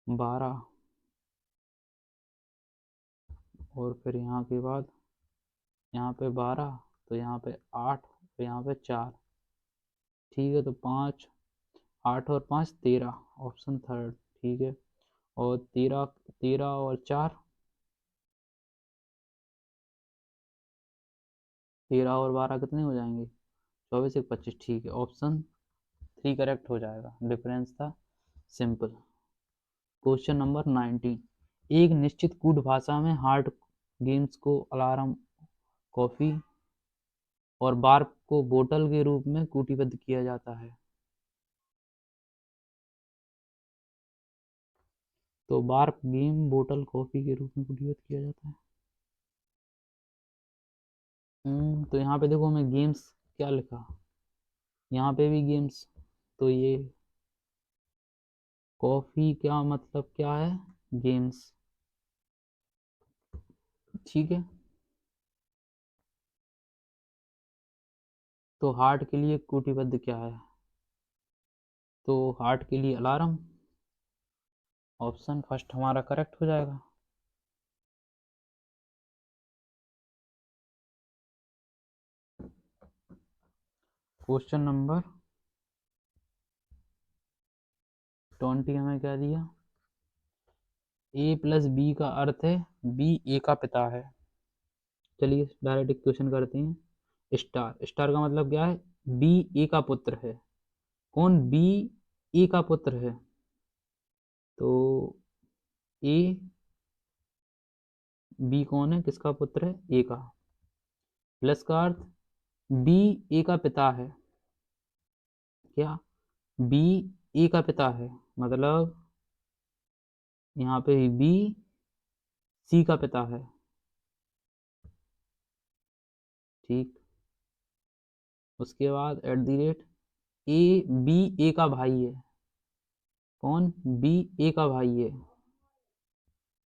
12, और फिर यहाँ के बाद यहाँ पे 12, तो यहाँ पे 8, और यहाँ पे 4। ठीक है, तो 5 8 और 5 13, ऑप्शन थर्ड। ठीक है, और 13 13 और 4 13 और 12 कितने हो जाएंगे, 24 1 25। ठीक है, ऑप्शन 3 करेक्ट हो जाएगा, डिफरेंस था सिंपल। क्वेश्चन नंबर 19, एक निश्चित कूट भाषा में हार्ड गेम्स को अलार्म, कॉफी और बार को बोतल के रूप में कूटीबद्ध किया जाता है। तो बार गेम बोतल कॉफी के रूप में कूटीबद्ध किया जाता है। तो यहाँ पे देखो हमें गेम्स क्या लिखा, यहाँ पे भी गेम्स, तो ये कॉफी क्या मतलब क्या है, गेम्स। ठीक है, तो हार्ट के लिए कूटीबद्ध क्या है, तो हार्ट के लिए अलार्म, ऑप्शन फर्स्ट हमारा करेक्ट हो जाएगा। क्वेश्चन नंबर 20 हमें क्या दिया, ए प्लस बी का अर्थ है बी ए का पिता है। चलिए डायरेक्ट क्वेश्चन करते हैं। स्टार, स्टार का मतलब क्या है, बी ए का पुत्र है। कौन बी ए का पुत्र है? तो ए, बी कौन है, किसका पुत्र है, ए का। प्लस का अर्थ बी ए का पिता है। क्या? बी ए का पिता है, मतलब यहाँ पे बी सी का पिता है। ठीक, उसके बाद at the rate A B A का भाई है। कौन? बी ए का भाई है,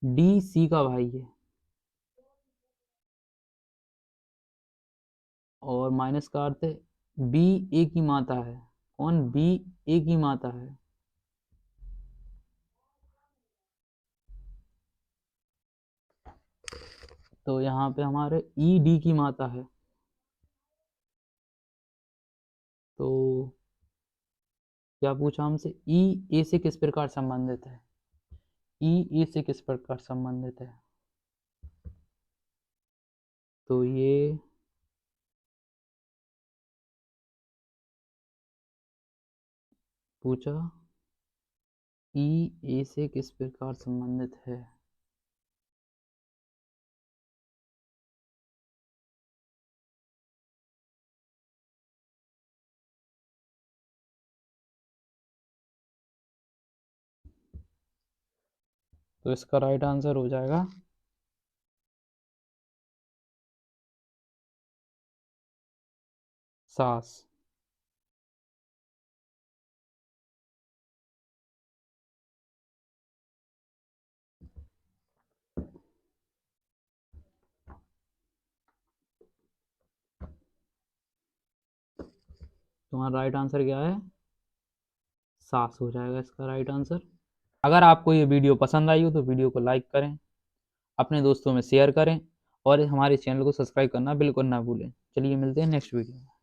डी सी का भाई है। और माइनस का अर्थ है बी ए की माता है। कौन? बी ए की माता है। तो यहाँ पे हमारे ई डी की माता है। तो क्या पूछा हमसे, ई ए से किस प्रकार संबंधित है, ई ए से किस प्रकार संबंधित है? तो ये पूछा ई ए से किस प्रकार संबंधित है। तो इसका राइट आंसर हो जाएगा सास। तुम्हारा राइट आंसर क्या है? सास हो जाएगा इसका राइट आंसर। अगर आपको ये वीडियो पसंद आई हो तो वीडियो को लाइक करें, अपने दोस्तों में शेयर करें और हमारे चैनल को सब्सक्राइब करना बिल्कुल ना भूलें। चलिए मिलते हैं नेक्स्ट वीडियो में।